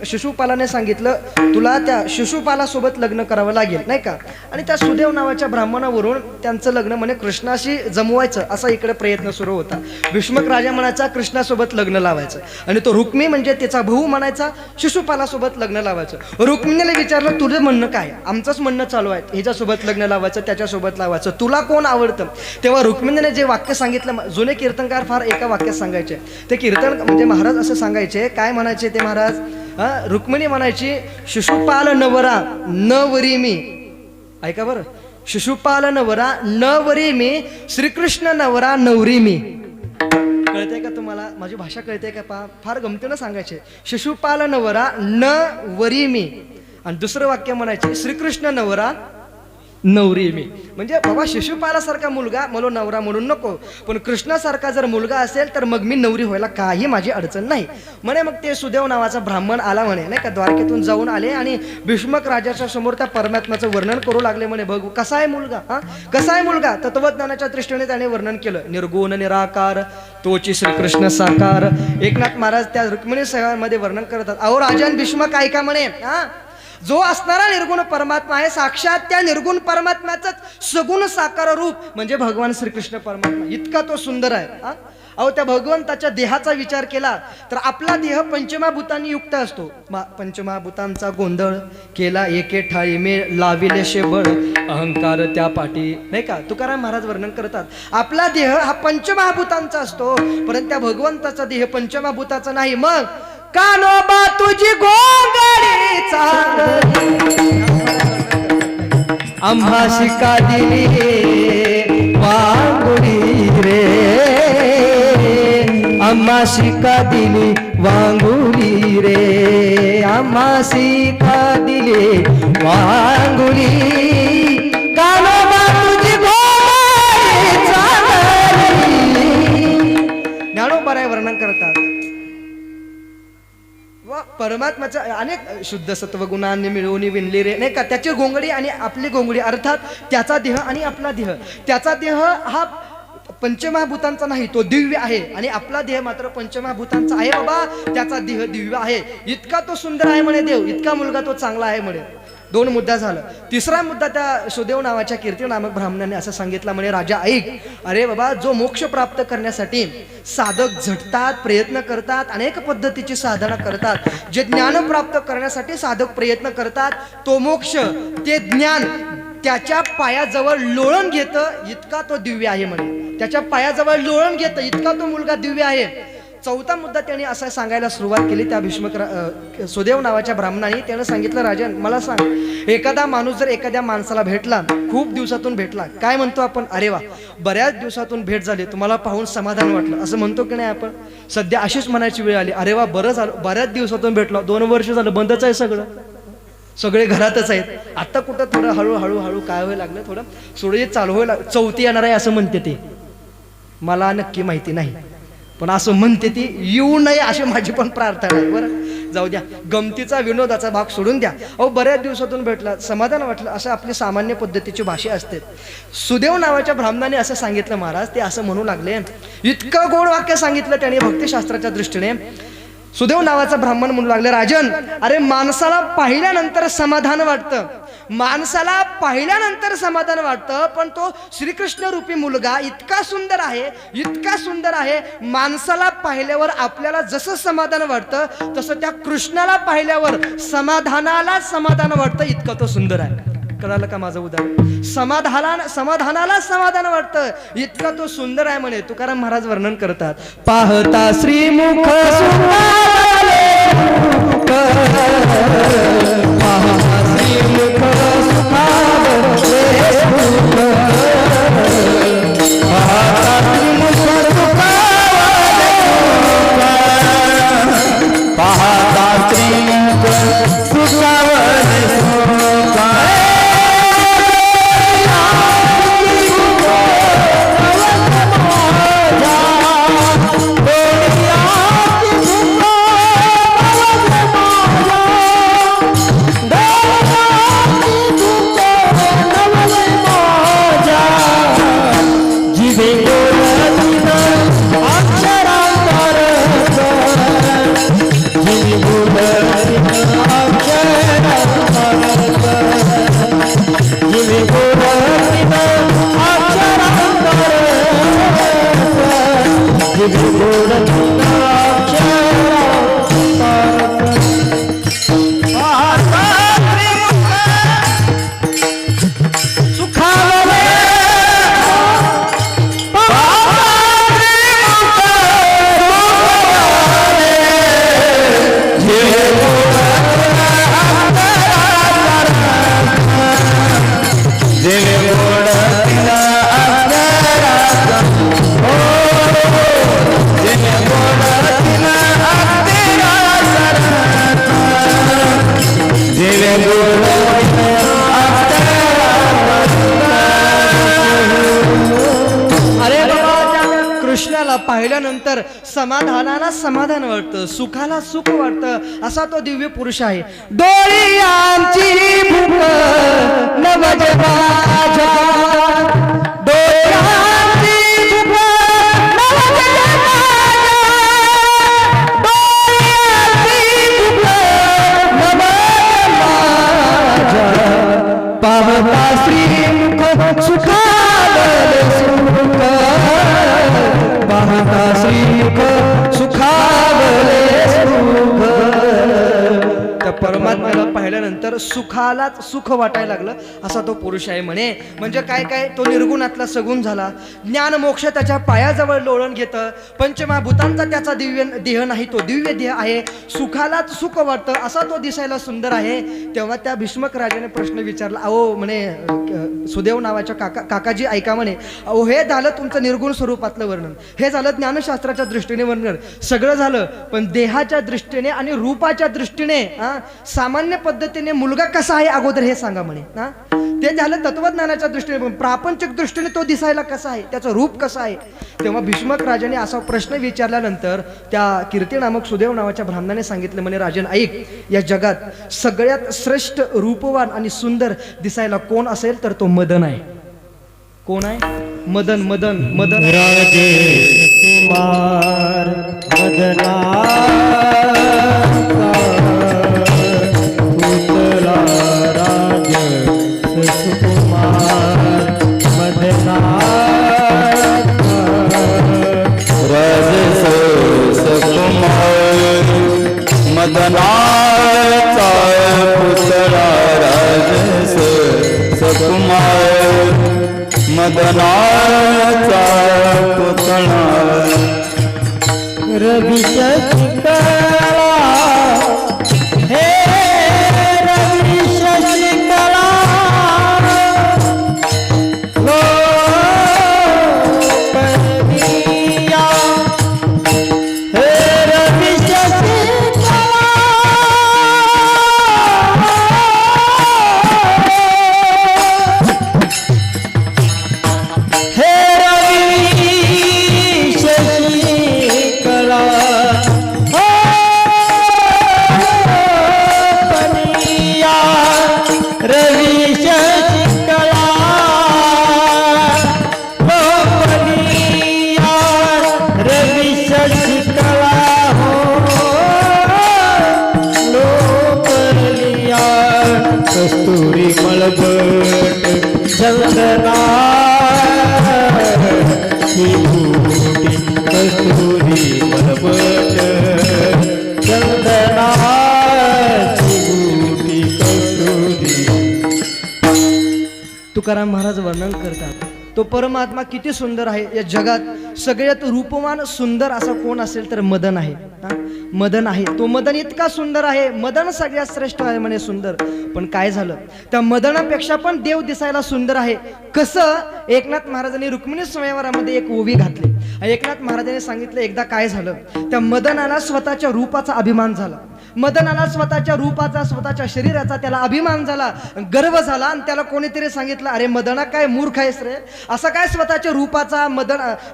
शिशुपालाने सांगितलं तुला त्या शिशुपालासोबत लग्न करावं लागेल नाही का. आणि त्या सुदेव नावाच्या ब्राह्मणावरून त्यांचं लग्न म्हणे कृष्णाशी जमवायचं असा इकडे प्रयत्न सुरू होता. भीष्मक राजा म्हणायचा कृष्णासोबत लग्न लावायचं आणि तो रुक्मी म्हणजे त्याचा भाऊ म्हणायचा शिशुपालासोबत लग्न लावायचं. रुक्मिणीला विचारलं तुझं म्हणणं काय? आमचंच म्हणणं चालू आहे ह्याच्यासोबत लग्न लावायचं त्याच्यासोबत लावायचं, तुला कोण आवडतं? तेव्हा रुक्मिणीने जे वाक्य सांगितलं, जुने कीर्तनकार फार एका वाक्यात सांगायचे. ते कीर्तन म्हणजे महाराज असं सांगायचे, काय म्हणायचे ते महाराज, रुक्मिणी म्हणायची शिशुपाल नवरा नवरी मी. ऐका बरं, शिशुपाल नवरा नवरी मी, श्रीकृष्ण नवरा नवरी मी. कळतंय का तुम्हाला? माझी भाषा कळते का? फार गमतीनं सांगायचे शिशुपाल नवरा न वरी मी. आणि दुसरं वाक्य म्हणायचे श्रीकृष्ण नवरा नवरी मी. म्हणजे बाबा शिशुपालासारखा मुलगा मला नवरा म्हणून नको, पण कृष्णासारखा जर मुलगा असेल तर मग मी नवरी व्हायला काही माझी अडचण नाही म्हणे. मग ते सुदेव नावाचा ब्राह्मण आला म्हणे नाही का, द्वारकेतून जाऊन आले आणि भीष्मक राजाच्या समोर त्या परमात्म्याचं वर्णन करू लागले. म्हणे बघू कसा आहे मुलगा, कसा आहे मुलगा. तत्वज्ञानाच्या दृष्टीने त्याने वर्णन केलं. निर्गुण निराकार तोची श्रीकृष्ण साकार. एकनाथ महाराज त्या रुक्मिणी सेवांमध्ये वर्णन करतात. अहो राजन भीष्मक ऐका म्हणे, जो असणारा निर्गुण परमात्मा आहे साक्षात त्या निर्गुण परमात्म्याचंच सगुण साकार रूप म्हणजे भगवान श्रीकृष्ण परमात्मा. इतका तो सुंदर आहे. अहो त्या भगवंताच्या देहाचा विचार केला तर आपला देह पंचमहाभूतांनी युक्त असतो. पंचमहाभूतांचा गोंधळ केला एके ठाई मे लाविले शेबळ अहंकार त्या पाठी नाही का. तुकाराम महाराज वर्णन करतात आपला देह हा पंचमहाभूतांचा असतो, परंतु त्या भगवंताचा देह पंचमहाभूताचा नाही. मग कानोबा तुझी गोंगडी चांगली आम्हा शिका दिली वांगुडी रे, आम्हा शिका दिली वांगुडी रे, आम्हा शिका दिली वांगुडी. कानोबा तुझी गोंगडी चांगली. ज्ञानोबा वर्णन करतात परमात्म्याचा अनेक शुद्ध सत्व गुणांनी मिळवून विणली रे नाही का. त्याची गोंगडी आणि आपली गोंगडी अर्थात त्याचा देह आणि आपला देह. त्याचा देह हा पंचमहाभूतांचा नाही, तो दिव्य आहे आणि आपला देह मात्र पंचमहाभूतांचा आहे. बाबा त्याचा देह दिव्य आहे. इतका तो सुंदर आहे म्हणे देव, इतका मुलगा तो चांगला आहे म्हणे. 2 मुद्दा झालं. तिसरा मुद्दा त्या सुदेव नावाच्या कीर्ती नामक ब्राह्मणाने असं सांगितलं म्हणे राजा ऐक, अरे बाबा जो मोक्ष प्राप्त करण्यासाठी साधक झटतात प्रयत्न करतात, अनेक पद्धतीची साधना करतात, जे ज्ञान प्राप्त करण्यासाठी साधक प्रयत्न करतात, तो मोक्ष ते ज्ञान त्याच्या पायाजवळ लोळण घेतं इतका तो दिव्य आहे म्हणे. त्याच्या पायाजवळ लोळण घेतं इतका तो मुलगा दिव्य आहे. चौथा मुद्दा त्यांनी असं सांगायला सुरुवात केली त्या भीष्मक सुदेव नावाच्या ब्राह्मणाने. त्यानं सांगितलं राजन मला सांग, एखादा माणूस जर एखाद्या माणसाला भेटला, खूप दिवसातून भेटला, काय म्हणतो आपण? अरे वा बऱ्याच दिवसातून भेट झाली, तुम्हाला पाहून समाधान वाटलं असं म्हणतो की नाही आपण? सध्या अशीच म्हणायची वेळ आली, अरे वा बरं झालं बऱ्याच दिवसातून भेटलो, 2 वर्ष झालं बंदच आहे सगळं, सगळे घरातच आहेत. आता कुठं थोडं हळूहळू काय व्हायला लागलं, थोडं सुरळीत चालू व्हायला. 4थी येणार आहे असं म्हणते ते, मला नक्की माहिती नाही पण असं म्हणते ती. येऊ नये अशी माझी पण प्रार्थना आहे. बरं जाऊ द्या, गमतीचा विनोदाचा भाग सोडून द्या. अहो बऱ्याच दिवसातून भेटला, समाधान वाटलं, असं आपली सामान्य पद्धतीची भाषा असते. सुदेव नावाच्या ब्राह्मणाने असं सांगितलं महाराज, ते असं म्हणू लागले, इतकं गोड वाक्य सांगितलं त्याने भक्तिशास्त्राच्या दृष्टीने. सुदेव नावाचा ब्राह्मण म्हणू लागले, राजन अरे माणसाला पाहिल्यानंतर समाधान वाटतं, माणसाला पाहिल्यानंतर समाधान वाटतं, पण तो श्रीकृष्ण रूपी मुलगा इतका सुंदर आहे, इतका सुंदर आहे, माणसाला पाहिल्यावर आपल्याला जसं समाधान वाटतं तसं त्या कृष्णाला पाहिल्यावर समाधानाला समाधान वाटतं, इतकं तो सुंदर आहे. कळालं का माझं उदाहरण? समाधानाला समाधान वाटतं, इतका तो सुंदर आहे म्हणे. तुकाराम महाराज वर्णन करतात, पाहता श्रीमुख सुखावले सुख, पाहता श्रीमुख सुखावले सुख, पाहता श्रीमुख सुखावले सुख, पाहता श्रीमुख सुखावले सुख. कृष्णाला पाहिल्यानंतर समाधानाला समाधान वाटतं, सुखाला सुख वाटतं, असा तो दिव्य पुरुष आहे. डोळी आमची भूक नवज माझ्या, डोळी आमची भूक नवज माझ्या, डोळी आमची भूक नवज माझ्या, पाहता श्रीमुख सुखावले सुख, पाहता श्रीमुख सुखावले सुख. त्या परमात्म्याला पाहिल्यानंतर सुखालाच सुख वाटायला लागलं, असा तो पुरुष आहे म्हणे. म्हणजे काय काय, तो निर्गुणातला सगुण झाला, ज्ञान मोक्ष त्याच्या पायाजवळ लोळण घेतं, पंचमहाभूतांचा त्याचा दिव्य देह नाही, तो दिव्य देह आहे, सुखालाच सुख वाटतं, असा तो दिसायला सुंदर आहे. तेव्हा त्या भीष्मक राजाने प्रश्न विचारला, अहो म्हणे सुदेव नावाच्या काकाजी ऐका म्हणे, अहो हे झालं तुमचं निर्गुण स्वरूपातलं वर्णन, हे झालं ज्ञानशास्त्राच्या दृष्टीने वर्णन, सगळं झालं, पण देहाच्या दृष्टीने आणि रूपाच्या दृष्टीने सामान्य पद्धतीने मुलगा कसा आहे अगोदर हे सांगा म्हणे. ते झालं तत्वज्ञानाच्या दृष्टीने, पण प्रापंचिक दृष्टीने तो दिसायला कसा आहे, त्याचं रूप कसं आहे. तेव्हा भीष्मक राजाने असा प्रश्न विचारल्यानंतर त्या कीर्ती नामक सुदेव नावाच्या ब्राह्मणाने सांगितलं म्हणे, राजन ऐक, या जगात सगळ्यात श्रेष्ठ रूपवान आणि सुंदर दिसायला कोण असेल तर तो मदन आहे. कोण आहे? मदन. मदन मदन राजे कुमार मदना पुतला राज सुकुमार मदना राज सुकुमार मदनाचा पुतला राज सुकुमार मदनाचा पुतळा रवी शशिकला हे रवी शशिकला लोकप्रिया हे रवी शशिकला हे रवी शशिकला हो पनिया रवी शशिकला हो पनिया रवी शशिकला हो लोकलिया कस्तुरी मळबट चंदना विभूती कस्तुरी मळबट चंदना विभूती कस्तुरी तुकाराम महाराज वर्णन करतात तो परमात्मा किती सुंदर आहे. या जगात सगळ्यात रूपवान सुंदर असा कोण असेल तर मदन आहे. मदन आहे. तो मदन इतका सुंदर आहे. मदन सगळ्यात श्रेष्ठ आहे म्हणे सुंदर. पण काय झालं, त्या मदनापेक्षा पण देव दिसायला सुंदर आहे. कसं? एकनाथ महाराजांनी रुक्मिणी स्वयंवरामध्ये एक ओवी घातली. एकनाथ महाराजांनी सांगितलं एकदा काय झालं, त्या मदनाला स्वतःच्या रूपाचा अभिमान झाला. मदनाला स्वतःच्या रूपाचा, स्वतःच्या शरीराचा त्याला अभिमान झाला, गर्व झाला. आणि त्याला कोणीतरी सांगितलं, अरे मदना काय मूर्ख आहेस रे, असं काय स्वतःच्या रूपाचा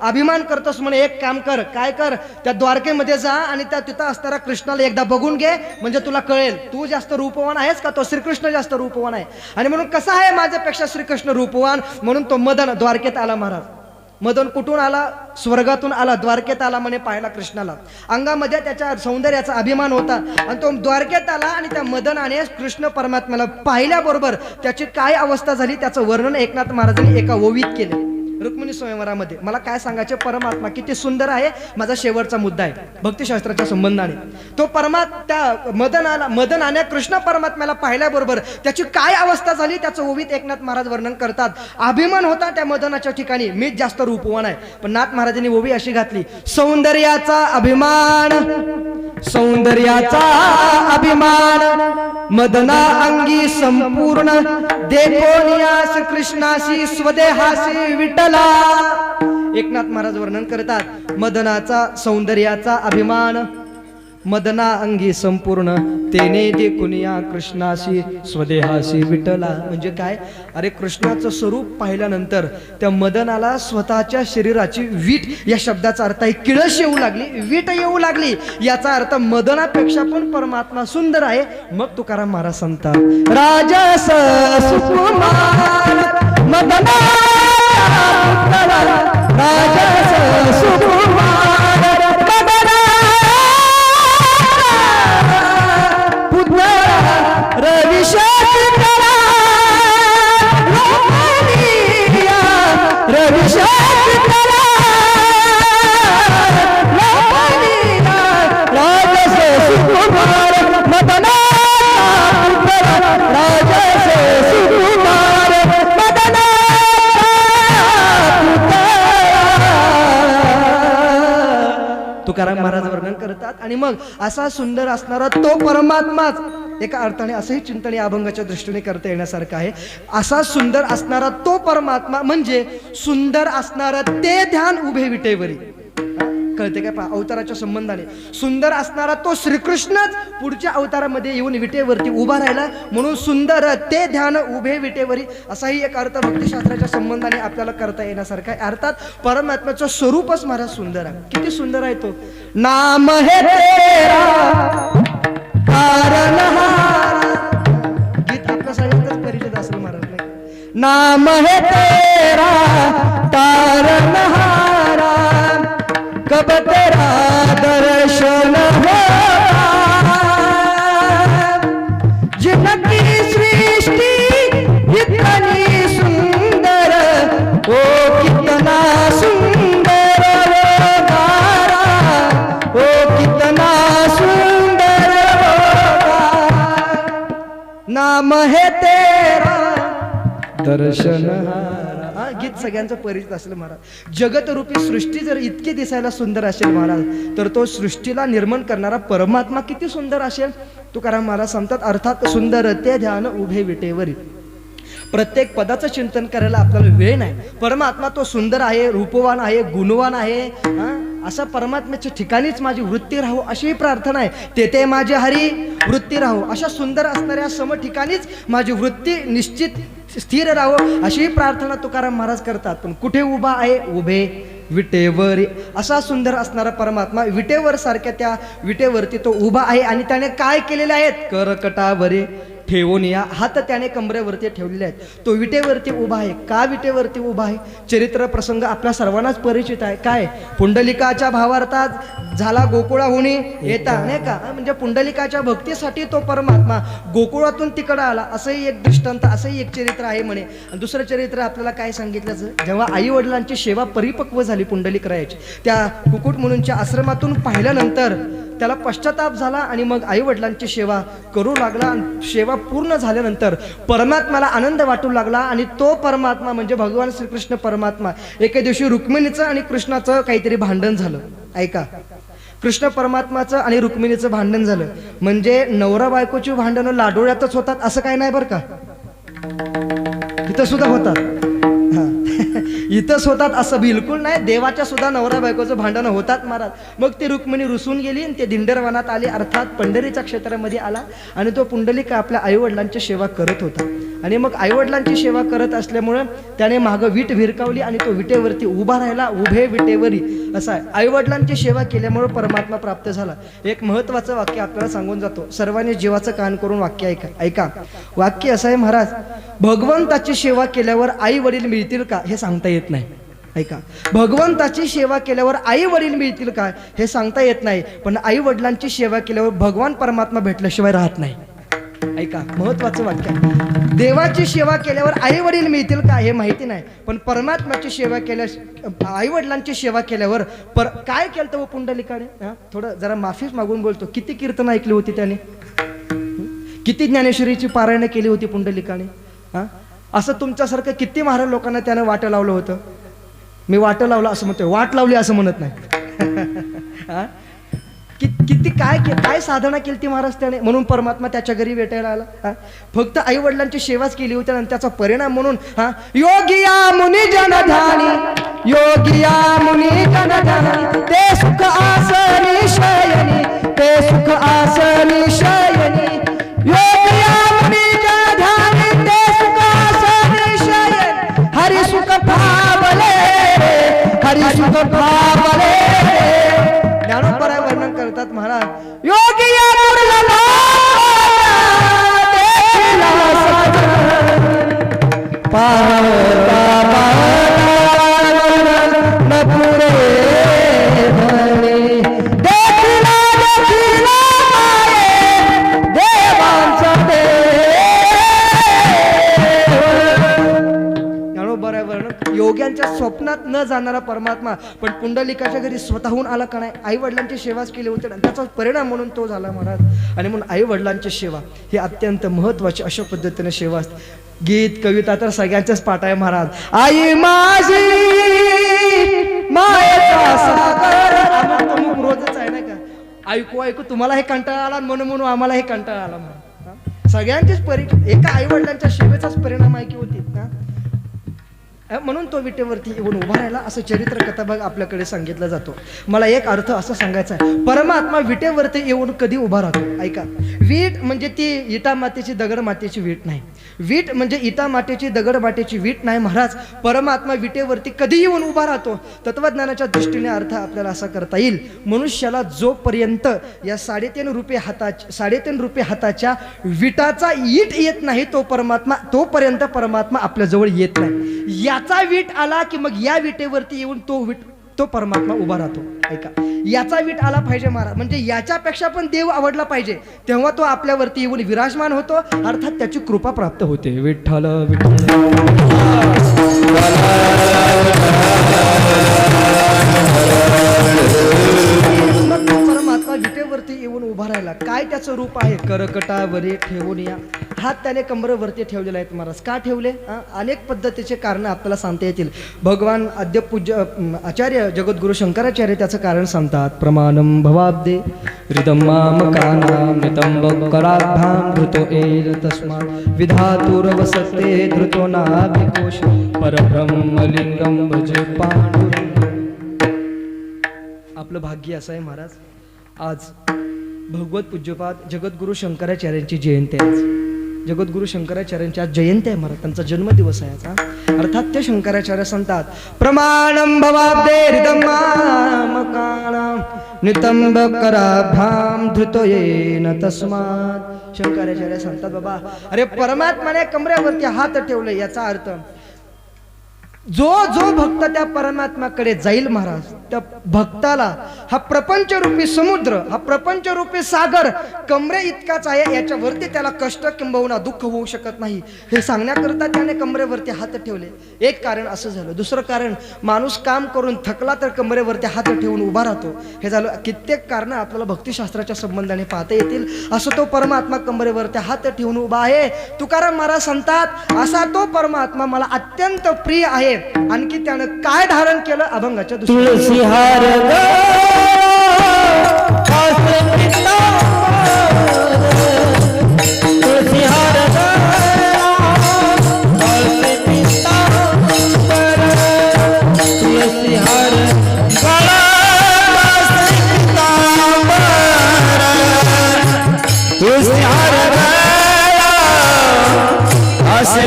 अभिमान करतोस म्हणे. एक काम कर, काय कर, त्या द्वारकेमध्ये जा आणि त्या तिथं असणारा कृष्णाला एकदा बघून घे, म्हणजे तुला कळेल तू जास्त रूपवान आहेस का तो श्रीकृष्ण जास्त रूपवान आहे. आणि म्हणून कसा आहे माझ्यापेक्षा श्रीकृष्ण रूपवान. म्हणून तो मदन द्वारकेत आला. महाराज मदन कुठून आला? स्वर्गातून आला, द्वारकेत आला म्हणे पाहायला कृष्णाला. अंगामध्ये त्याच्या सौंदर्याचा अभिमान होता आणि तो द्वारकेत आला. आणि त्या मदनाने कृष्ण परमात्म्याला पाहिल्याबरोबर त्याची काय अवस्था झाली त्याचं वर्णन एकनाथ महाराजांनी एका ओवीत केले रुक्मिणी स्वयंवरामध्ये. मला काय सांगायचे, परमात्मा किती सुंदर आहे. माझा शेवटचा मुद्दा आहे भक्तिशास्त्राच्या संबंधाने. तो त्या मदनाने कृष्ण परमात्म्याला पाहिल्याबरोबर त्याची काय अवस्था झाली त्याचं ओवीत एकनाथ महाराज वर्णन करतात. अभिमान होता त्या मदनाच्या ठिकाणी, मीच जास्त रूपवान आहे. पण नाथ महाराजांनी ओवी अशी घातली, सौंदर्याचा अभिमान, सौंदर्याचा अभिमान मदना अंगी संपूर्ण, देखोनियास कृष्णाशी स्वदेहासी विठ्ठला. एकनाथ महाराज वर्णन करतात, मदनाचा सौंदर्याचा अभिमान मदना अंगी संपूर्ण, तेने देखुनिया कृष्णाशी स्वदेहाशी विठ्ठला. म्हणजे काय? अरे कृष्णाचं स्वरूप पाहिल्यानंतर त्या मदनाला स्वतःच्या शरीराची वीट, या शब्दाचा अर्थ आहे किळस येऊ लागली, वीट येऊ लागली. याचा अर्थ मदनापेक्षा पण परमात्मा सुंदर आहे. मग तुकाराम महाराज सांगतात, राजस सुकुमार मदना राजस सुकुमार मदना रविशंकरा लोकमानिया, रविशंकरा लोकमानिया, राजस सुकुमार मदना राजस सुकुमार मदना. तुकाराम महाराज वर्णन करतात. आणि मग असा सुंदर असणारा तो परमात्माच एका अर्थाने असंही चिंतन या अभंगाच्या दृष्टीने करता येण्यासारखं आहे. असा सुंदर असणारा तो परमात्मा म्हणजे सुंदर असणारं ते ध्यान उभे विटेवरी. कळते काय? अवताराच्या संबंधाने सुंदर असणारा तो श्रीकृष्णच पुढच्या अवतारामध्ये येऊन विटेवरती उभा राहिला. म्हणून सुंदर ते ध्यान उभे विटेवरी, असाही एक अर्थ भक्तिशास्त्राच्या संबंधाने आपल्याला करता येण्यासारखा आहे. अर्थात परमात्म्याचं स्वरूपच महाराज सुंदर आहे. किती सुंदर आहे तो. नाम हे तेरा तारनहारा, गीत आपल्या सगळ्यांचाच परिचित असेल महाराज. नाही, नाम हे तेरा तारनहारा, कब तेरा दर्शन होगा, जिनकी सृष्टि इतनी सुंदर, ओ कितना सुंदर वो तारा, ओ कितना सुंदर वो तारा, नाम है तेरा दर्शनहारा. गीत सगळ्यांचं परिचित असेल महाराज. जगतरूपी सृष्टी जर इतकी दिसायला सुंदर असेल महाराज, तर तो सृष्टीला निर्माण करणारा परमात्मा किती सुंदर असेल. तुकाराम महाराज सांगतात, अर्थात सुंदर ते ध्यान उभे विटेवरी. प्रत्येक पदाचं चिंतन करायला आपल्याला वेळ नाही. परमात्मा तो सुंदर आहे, रूपवान आहे, गुणवान आहे. अशा परमात्म्याच्या ठिकाणीच माझी वृत्ती राहू अशी प्रार्थना आहे. तेथे माझी हरी वृत्ती राहू, अशा सुंदर असणाऱ्या सम ठिकाणीच माझी वृत्ती निश्चित स्थिर राहो अशी प्रार्थना तुकाराम महाराज करतात. पण कुठे उभा आहे? उभे विटेवर. असा सुंदर असणारा परमात्मा विटेवर सारख्या त्या विटेवरती तो उभा आहे. आणि त्याने काय केलेले आहेत? करकटावरे ठेवून या हात त्याने कमरेवरती ठेवलेले आहेत. तो विटेवरती उभा आहे. का विटेवरती उभा आहे? चरित्र प्रसंग आपल्या सर्वांनाच परिचित आहे. काय? पुंडलिकाच्या भावार्थात झाला गोकुळाहुनी येता, नाही का? म्हणजे पुंडलिकाच्या भक्तीसाठी तो परमात्मा गोकुळातून तिकडं आला, असंही एक दृष्टांत, असंही एक चरित्र आहे म्हणे. आणि दुसरं चरित्र आपल्याला काय सांगितलं, जेव्हा आई वडिलांची सेवा परिपक्व झाली पुंडलिक रायाची, त्या कुकुट मुनींच्या आश्रमातून पाहिल्यानंतर त्याला पश्चाताप झाला आणि मग आई वडिलांची सेवा करू लागला आणि सेवा पूर्ण झाल्यानंतर परमात्म्याला आनंद वाटू लागला आणि तो परमात्मा म्हणजे भगवान श्रीकृष्ण परमात्मा एके दिवशी रुक्मिणीचं आणि कृष्णाचं काहीतरी भांडण झालं. ऐका, कृष्ण परमात्माचं आणि रुक्मिणीचं भांडण झालं म्हणजे नवरा बायकोची भांडणं लाडोळ्यातच होतात असं काही नाही बरं का, इथं सुद्धा होतात. इथंच होतात असं बिलकुल नाही, देवाच्या सुद्धा नवरा बायकोचं भांडणं होतात महाराज. मग ती रुक्मिणी रुसून गेली आणि ते दिंडरवनात आली, अर्थात पंढरीच्या क्षेत्रामध्ये आला आणि तो पुंडलिक आपल्या आईवडिलांची सेवा करत होता. आणि मग आईवडिलांची सेवा करत असल्यामुळं त्याने मागं वीट भिरकावली आणि तो विटेवरती उभा राहिला, उभे विटेवरी असा आहे. आईवडिलांची सेवा केल्यामुळे परमात्मा प्राप्त झाला. एक महत्वाचं वाक्य आपल्याला सांगून जातो, सर्वांनी जीवाचं कान करून वाक्य ऐका. वाक्य असं आहे महाराज, भगवंताची सेवा केल्यावर आई वडील मिळतील का हे सांगता येत नाही. ऐका, भगवंताची सेवा केल्यावर आई वडील मिळतील का हे सांगता येत नाही, पण आई वडिलांची सेवा केल्यावर भगवान परमात्मा भेटल्याशिवाय राहत नाही. ऐका, महत्वाचं वाक्य. देवाची सेवा केल्यावर आई वडील मिळतील का हे माहिती नाही, पण परमात्म्याची सेवा केल्या आई वडिलांची सेवा केल्यावर काय केलं तर पुंडलिकाने. थोडं जरा माफीच मागून बोलतो, किती कीर्तन ऐकली होती त्याने, किती ज्ञानेश्वरीची पारायण केली होती पुंडलिकाने. असं तुमच्यासारखं किती महाराज लोकांना त्यानं वाट लावलं होतं. मी वाट लावलं असं म्हणतोय, वाट लावली असं म्हणत नाही. किती काय साधना केली ती महाराज त्याने, म्हणून परमात्मा त्याच्या घरी भेटायला आला. फक्त आई वडिलांची सेवाच केली होती आणि त्याचा परिणाम म्हणून योगिया मुनी जनधानी, योगिया मुनी जनधानी, ते सुख आसनी शयनी, ते सुख आसनी शयनी, योगिया मुनी जनधानी, ते सुख आसनी शयनी, हरि सुख भावले, हरि सुख भावले. ज्ञानोबराय वर्णन करतात महाराज, योगी योग्यांच्या स्वप्नात न जाणारा परमात्मा पण पुंडलिकाच्या घरी स्वतःहून आला का नाही. आई वडिलांची सेवाच केली होती, त्याचा परिणाम म्हणून तो झाला महाराज. आणि म्हणून आई वडिलांची सेवा ही अत्यंत महत्वाची अशा पद्धतीने सेवा असते. गीत कविता तर सगळ्यांचाच पाठ आहे महाराज. आई माझी मायेचा सागर रोजच आहे नाही का. ऐकू तुम्हाला हे कंटाळा आला, म्हणून आम्हाला हे कंटाळा आला महाराज. सगळ्यांचीच एका आई वडिलांच्या सेवेचाच परिणाम आहे की होती. म्हणून तो विटेवरती येऊन उभा राहिला असं चरित्र कथाभाग आपल्याकडे सांगितलं जातो. मला एक अर्थ असं सांगायचा आहे, परमात्मा विटेवरती येऊन कधी उभा राहतो. ऐका, वीट म्हणजे ती इटा मातेची दगड मातेची वीट नाही. वीट म्हणजे इटा मातेची दगड मातेची वीट नाही महाराज. परमात्मा विटेवरती कधी येऊन उभा राहतो. तत्वज्ञानाच्या दृष्टीने अर्थ आपल्याला असा करता येईल, मनुष्याला जोपर्यंत या 3.5 रुपये हाताच्या विटाचा ईट येत नाही तोपर्यंत परमात्मा आपल्या जवळ येत नाही. याचा वीट आला की मग या विटेवरती येऊन तो परमात्मा उभा राहतो. ऐका, याचा वीट आला पाहिजे महाराज, म्हणजे याच्यापेक्षा पण देव आवडला पाहिजे, तेव्हा तो आपल्यावरती येऊन विराजमान होतो, अर्थात त्याची कृपा प्राप्त होते. विठ्ठल परमात्मा विटेवरती येऊन उभा राहिला. काय त्याचं रूप आहे, करकटावरी ठेवून या हात त्याने कमरेवरती ठेवलेला आहे महाराज. का ठेवले, अनेक पद्धतीचे कारण आपल्याला सांगता येतील. भगवान अद्यपूज्य आचार्य जगद्गुरु शंकराचार्य त्याचं कारण सांगतात. प्रमाणम भवाब्दे हृदम मामकानां नितंबकराभ्यां धृतो एल तस्मात् विधातुरवसते धृतो नाभिकोश परब्रह्मलिंगम भजे पांडुरंग. आपलं भाग्य असं आहे महाराज, आज भगवत पूज्यपाद जगद्गुरु शंकराचार्यांची जयंती आहे. जगद्गुरु शंकराचार्यांची आज जयंती आहे महाराज, त्यांचा जन्मदिवस आहे आज. अर्थात ते शंकराचार्य सांगतात, प्रमाणम भवाब्दे हृदमामकानां नितंबकराभ्यां धृतो येन तस्मात्. शंकराचार्य सांगतात, बाबा अरे परमात्माने कमरेवरती हात ठेवले, याचा अर्थ जो जो भक्त त्या परमात्म्याकडे जाईल महाराज, त्या भक्ताला हा प्रपंचरूपी समुद्र, हा प्रपंचरूपी सागर कमरे इतकाच आहे, याच्यावरती त्याला कष्ट किंबहुना दुःख होऊ शकत नाही. हे सांगण्याकरता त्याने कमरेवरती हात ठेवले. एक कारण असं झालं. दुसरं कारण, माणूस काम करून थकला तर कमरेवरती हात ठेवून उभा राहतो. हे झालं. कित्येक कारण आपल्याला भक्तिशास्त्राच्या संबंधाने पाहता येतील. असं तो परमात्मा कमरेवरती हात ठेवून उभा आहे. तुकाराम महाराज सांगतात, असा तो परमात्मा मला अत्यंत प्रिय आहे. आणखी त्यानं काय धारण केलं? अभंगाच्या तुळसी हार तुळसी हार तुळसी हार तुळसी हार असे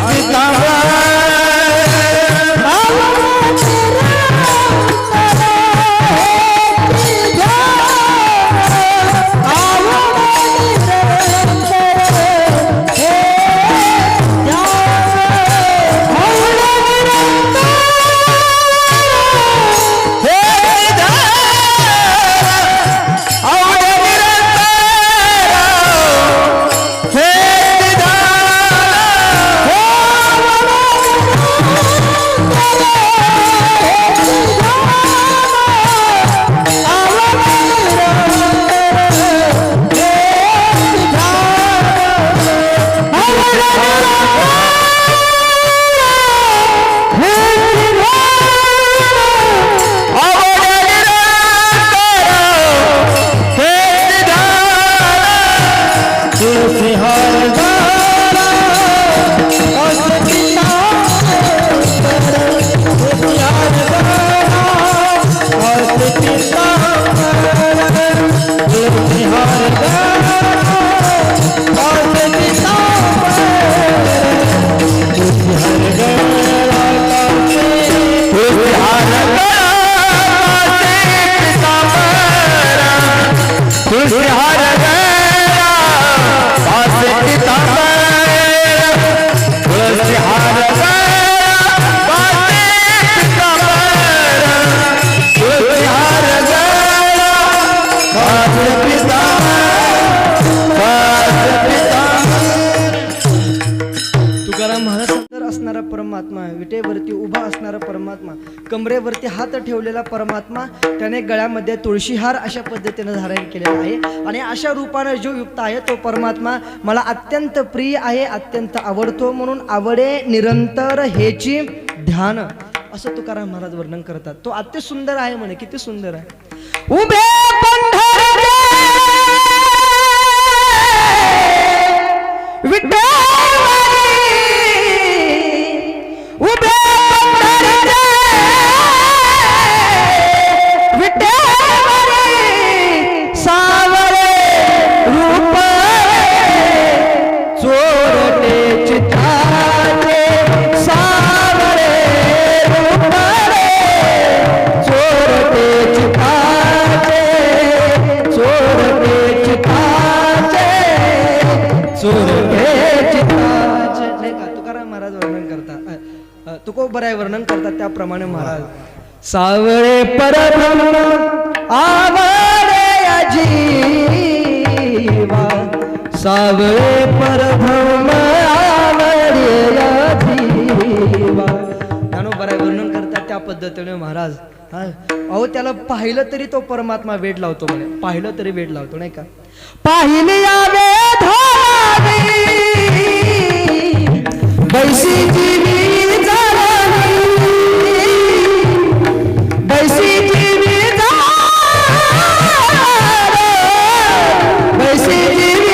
परमात्मा, विटेवरती उभा असणारा परमात्मा, कमरेवरती हात ठेवलेला परमात्मा, त्याने गळ्यामध्ये तुळशीहार अशा पद्धतीने धारण केलेला आहे. आणि अशा रूपाने जो युक्त आहे तो परमात्मा मला अत्यंत प्रिय आहे, अत्यंत आवडतो. म्हणून आवडे निरंतर हेची ध्यान, असं तुकाराम महाराज वर्णन करतात. तो अति सुंदर आहे म्हणे. किती सुंदर आहे. उभे पंढरीचे विठ्ठल उभे पंढरीचे विठ्ठल सावरे रूप चोरटे चित्राचे सावरे रूप चोरटे चित्राचे चोरटे चित्राचे चोरटे चित्राचे. नाही का तुकाराम महाराज वर्णन करतात, तुकोबराय वर्णन करतात त्याप्रमाणे महाराज. सावळे परब्रह्म आवडे जीवा, सावळे परब्रह्म आवडे जीवा. ज्ञानोबराय वर्णन करतात त्या पद्धतीने महाराज. अहो त्याला पाहिलं तरी तो परमात्मा वेड लावतो म्हणे. पाहिलं तरी वेड लावतो, नाही का. पाहिले बैसी जीवी झाली, बैसी जीवी बैसी जीवी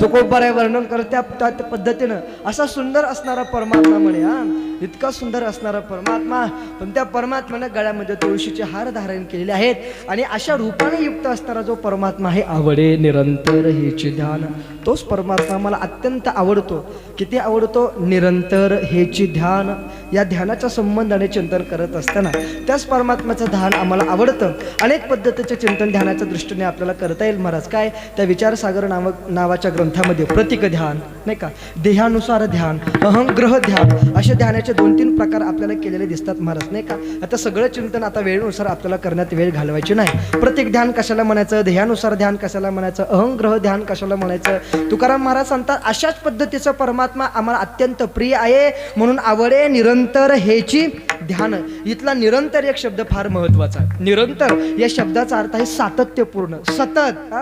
तुकोबराय वर्णन करत त्या पद्धतीनं असा सुंदर असणारा परमात्मा म्हणे. हा इतका सुंदर असणारा परमात्मा, पण त्या परमात्म्याने गळ्यामध्ये तुळशीचे हार धारण केलेले आहेत आणि अशा रूपाने युक्त असणारा जो परमात्मा आहे, आवडे निरंतर हेचे ध्यान, तोच परमात्मा मला अत्यंत आवडतो. किती आवडतो? निरंतर हेचे ध्यान. या ध्यानाच्या संबंधाने चिंतन करत असताना त्याच परमात्म्याचं ध्यान आम्हाला आवडतं. अनेक पद्धतीचे चिंतन ध्यानाच्या दृष्टीने आपल्याला करता येईल महाराज. काय? त्या विचारसागर नावाच्या ग्रंथामध्ये प्रतीक ध्यान नाही का, देहानुसार ध्यान, अहंग्रह ध्यान, असे ध्यानाचे 2-3 प्रकार आपल्याला केलेले दिसतात महाराज नाही का. आता सगळं चिंतन आता वेळेनुसार आपल्याला करण्यात वेळ घालवायची नाही. प्रतीक ध्यान कशाला म्हणायचं, देहानुसार ध्यान कशाला म्हणायचं, अहंग्रह ध्यान कशाला म्हणायचं. तुकाराम महाराज सांगतात अशाच पद्धतीचा परमात्मा आम्हाला अत्यंत प्रिय आहे, म्हणून आवडे निरंतर हेची ध्यान. इथला निरंतर एक शब्द फार महत्वाचा आहे. निरंतर या शब्दाचा अर्थ आहे सातत्यपूर्ण, सतत.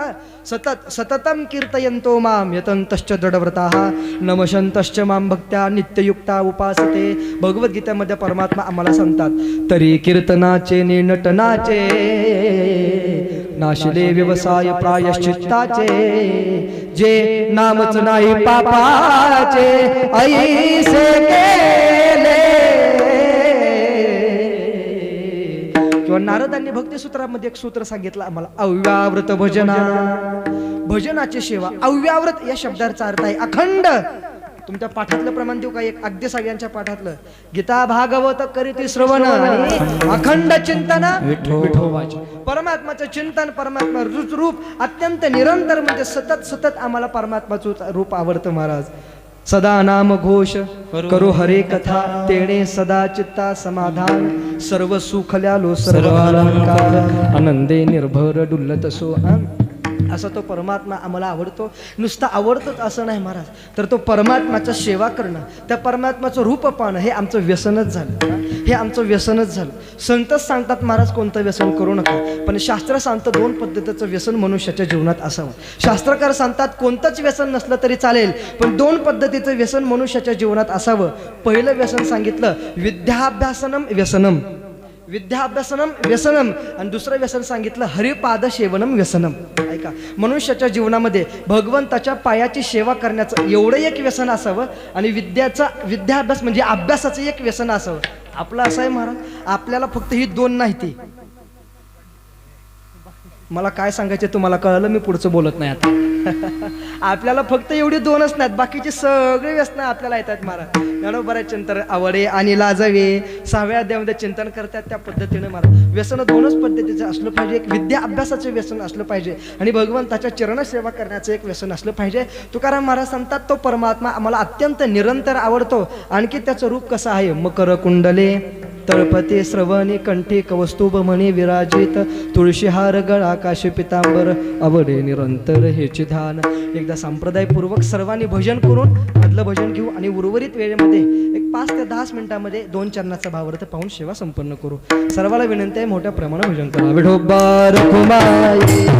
सतत सततम कीर्तयन्तो माम यतन्तश्च दृढव्रताः नमशन्तश्च माम भक्त्या नित्ययुक्ता उपासते. भगवद्गीतेमध्ये परमात्मा आम्हाला सांगतात, तरी कीर्तनाचे नटनाचे नाशिले व्यवसाय प्रायश्चित्ताचे, जे नामच नाही पापाचे ऐसे केले. किंवा नारदांनी भक्तिसूत्रामध्ये एक सूत्र सांगितलं आम्हाला, अव्यावृत भजना. भजनाची सेवा. अव्यावृत या शब्दाचा अर्थ आहे अखंड. तुमच्या पाठातलं प्रमाण देऊ का? एक अगदी सगळ्यांच्या पाठातलं, गीता भागवत करीती श्रवण आणि अखंड चिंतन विठोबाचे. परमात्माचं चिंतन, परमात्मा रूप अत्यंत निरंतर, म्हणजे सतत सतत आम्हाला परमात्माचं रूप आवडतं महाराज. सदा नाम घोष करो हरे कथा, तेणे सदा चित्ता समाधान, सर्व सुखल्यालो सर्व अलंकार, आनंदे निर्भर डुल्लत सो. असा तो परमात्मा आम्हाला आवडतो. नुसता आवडतोच असं नाही महाराज, तर तो परमात्माचा सेवा करणं, त्या परमात्माचं रूप पाहणं हे आमचं व्यसनच झालं. हे आमचं व्यसनच झालं. संतच सांगतात महाराज कोणतं व्यसन करू नका, पण शास्त्र सांगतं 2 पद्धतीचं व्यसन मनुष्याच्या जीवनात असावं. शास्त्रकार सांगतात कोणतंच व्यसन नसलं तरी चालेल, पण 2 पद्धतीचं व्यसन मनुष्याच्या जीवनात असावं. पहिलं व्यसन सांगितलं विद्याभ्यासनम व्यसनम, विद्याभ्यासनम व्यसनम, आणि दुसरं व्यसन सांगितलं हरिपाद सेवनम व्यसनम. ऐका, मनुष्याच्या जीवनामध्ये भगवंताच्या पायाची सेवा करण्याचं एवढं एक व्यसन असावं, आणि विद्याभ्यास म्हणजे अभ्यासाचं एक व्यसन असावं. आपलं असं आहे महाराज, आपल्याला फक्त ही 2 नाही. ती मला काय सांगायचे तुम्हाला कळलं, मी पुढचं बोलत नाही आता. आपल्याला फक्त एवढी 2च नाहीत, बाकीचे सगळे व्यसन आपल्याला येतात महाराज. बरं चिंतन आवडे आणि लाजावे, 6व्या अध्यायामध्ये चिंतन करतात त्या पद्धतीने महाराज. व्यसन 2च पद्धतीचं असलं पाहिजे. एक विद्या अभ्यासाचं व्यसन असलं पाहिजे आणि भगवंताच्या चरण सेवा करण्याचं एक व्यसन असलं पाहिजे. तुकाराम महाराज सांगतात तो परमात्मा आम्हाला अत्यंत निरंतर आवडतो. आणखी त्याचं रूप कसं आहे, मकर कुंडले तळपते श्रवणी कंठी कवस्तुभ म्हणे विराजित, तुळशीहार गळा काशी पितांबर, आवडे निरंतर हेचे ध्यान. एकदा संप्रदायपूर्वक सर्वांनी भजन करून मधलं भजन घेऊ आणि उर्वरित वेळेमध्ये एक 5 ते 10 मिनिटांमध्ये 2 चरणाचा भावार्थ पाहून सेवा संपन्न करू. सर्वाला विनंती आहे मोठ्या प्रमाणात भजन करा. विठोबा रखुमाई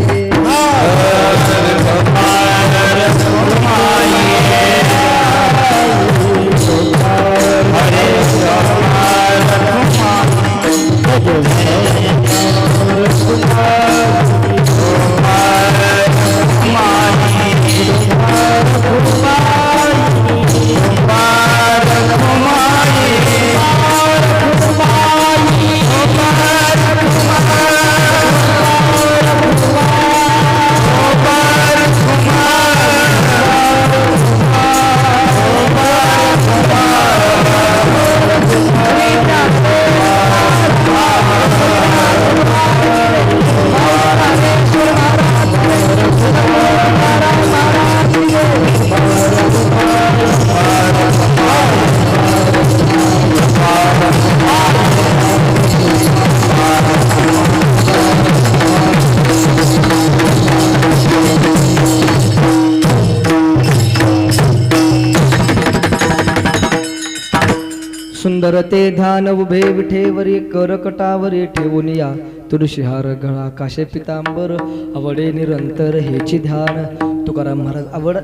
सुंदर ते ध्यान उभे विठेवरी करकटावरी ठेवून या, तुळशीहार गळा काशे पितांबर, आवडे निरंतर हेची ध्यान. तुकाराम महाराज आवड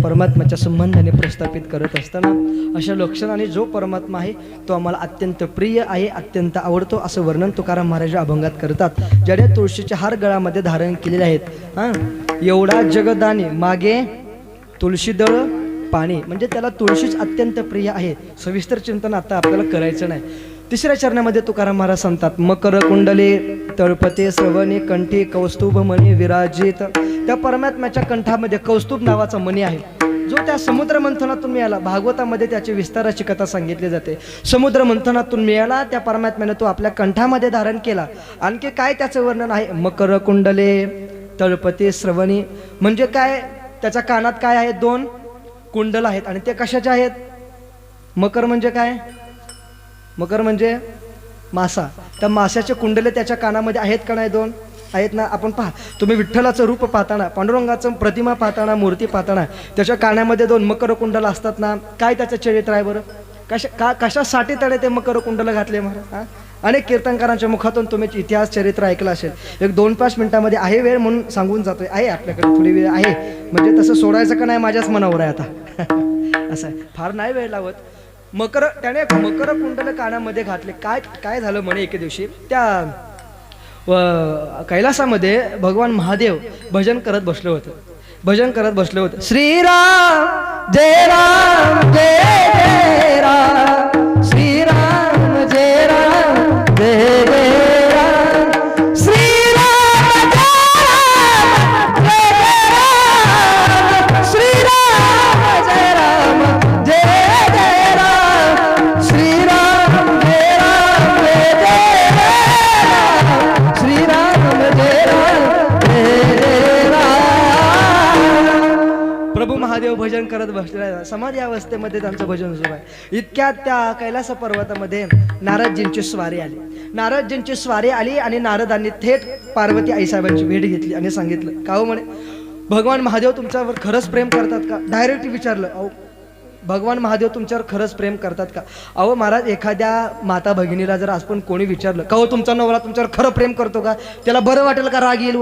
परमात्म्याच्या संबंधाने प्रस्थापित करत असताना अशा लक्षणाने जो परमात्मा आहे तो आम्हाला अत्यंत प्रिय आहे, अत्यंत आवडतो असं वर्णन तुकाराम महाराज अभंगात करतात. ज्याने तुळशीचे हार गळामध्ये धारण केलेले आहेत. एवढा जगदानी मागे तुळशीदळ पाणी म्हणजे त्याला तुळशीच अत्यंत प्रिय आहे. सविस्तर चिंतन आता आपल्याला करायचं नाही. तिसऱ्या चरणामध्ये तुकाराम महाराज सांगतात, मकर कुंडले तळपते श्रवणे कंठी कौस्तुभ मणी विराजित. त्या परमात्म्याच्या कंठामध्ये कौस्तुभ नावाचा मणी आहे, जो त्या समुद्र मंथनातून मिळाला. भागवतामध्ये त्याची विस्ताराची कथा सांगितली जाते. समुद्र मंथनातून मिळाला, त्या परमात्म्याने तो आपल्या कंठामध्ये धारण केला. आणखी काय त्याचं वर्णन आहे, मकर कुंडले तळपते श्रवणी म्हणजे काय, त्याच्या कानात काय आहेत, 2 कुंडल आहेत. आणि ते कशाचे आहेत? मकर म्हणजे काय? मकर म्हणजे मासा. त्या माशाचे कुंडले त्याच्या कानामध्ये आहेत का नाही? 2 आहेत ना. आपण पहा, तुम्ही विठ्ठलाचं रूप पाहताना, पांडुरंगाचं प्रतिमा पाहताना, मूर्ती पाहताना त्याच्या कानामध्ये 2 मकर कुंडल असतात ना. काय त्याचं चरित्र आहे बरं? कशासाठी त्याने ते मकर कुंडल घातले महाराज? अनेक कीर्तनकारांच्या मुखातून तुम्ही इतिहास चरित्र ऐकलं असेल. एक 2-5 मिनिटामध्ये आहे वेळ म्हणून सांगून जातोय. आहे आपल्याकडे थोडी वेळ आहे, म्हणजे तसं सोडायचं का नाही माझ्याच मनावर आहे आता. असं आहे, फार नाही वेळ लावत. त्याने मकर कुंडल कानामध्ये घातले. काय झालं म्हणे, एके दिवशी त्या कैलासामध्ये भगवान महादेव भजन करत बसले होते. श्रीराम जय राम जय जय राम, श्रीराम जय राम जय जय राम, श्रीराम जय राम श्रीराम जय राम जय जय राम, श्रीराम जय राम जय जय राम, श्रीराम जय राम जय जय राम. प्रभू महादेव भजन करत बसलेला, समाधी अवस्थेमध्ये त्यांचं भजन सुरू आहे. इतक्यात त्या कैलास पर्वतामध्ये नारदजींची स्वारी आली आणि नारदांनी थेट पार्वती आईसाहेबांची भेट घेतली आणि सांगितलं, का हो म्हणे, भगवान महादेव तुमच्यावर खरंच प्रेम करतात का? डायरेक्ट विचारलं, अहो भगवान महादेव तुमच्यावर खरंच प्रेम करतात का? अहो महाराज, एखाद्या माता भगिनीला जर आज पण कोणी विचारलं, का हो तुमचा नवरा तुमच्यावर खरं प्रेम करतो का, त्याला बरं वाटेल का, राग येईल?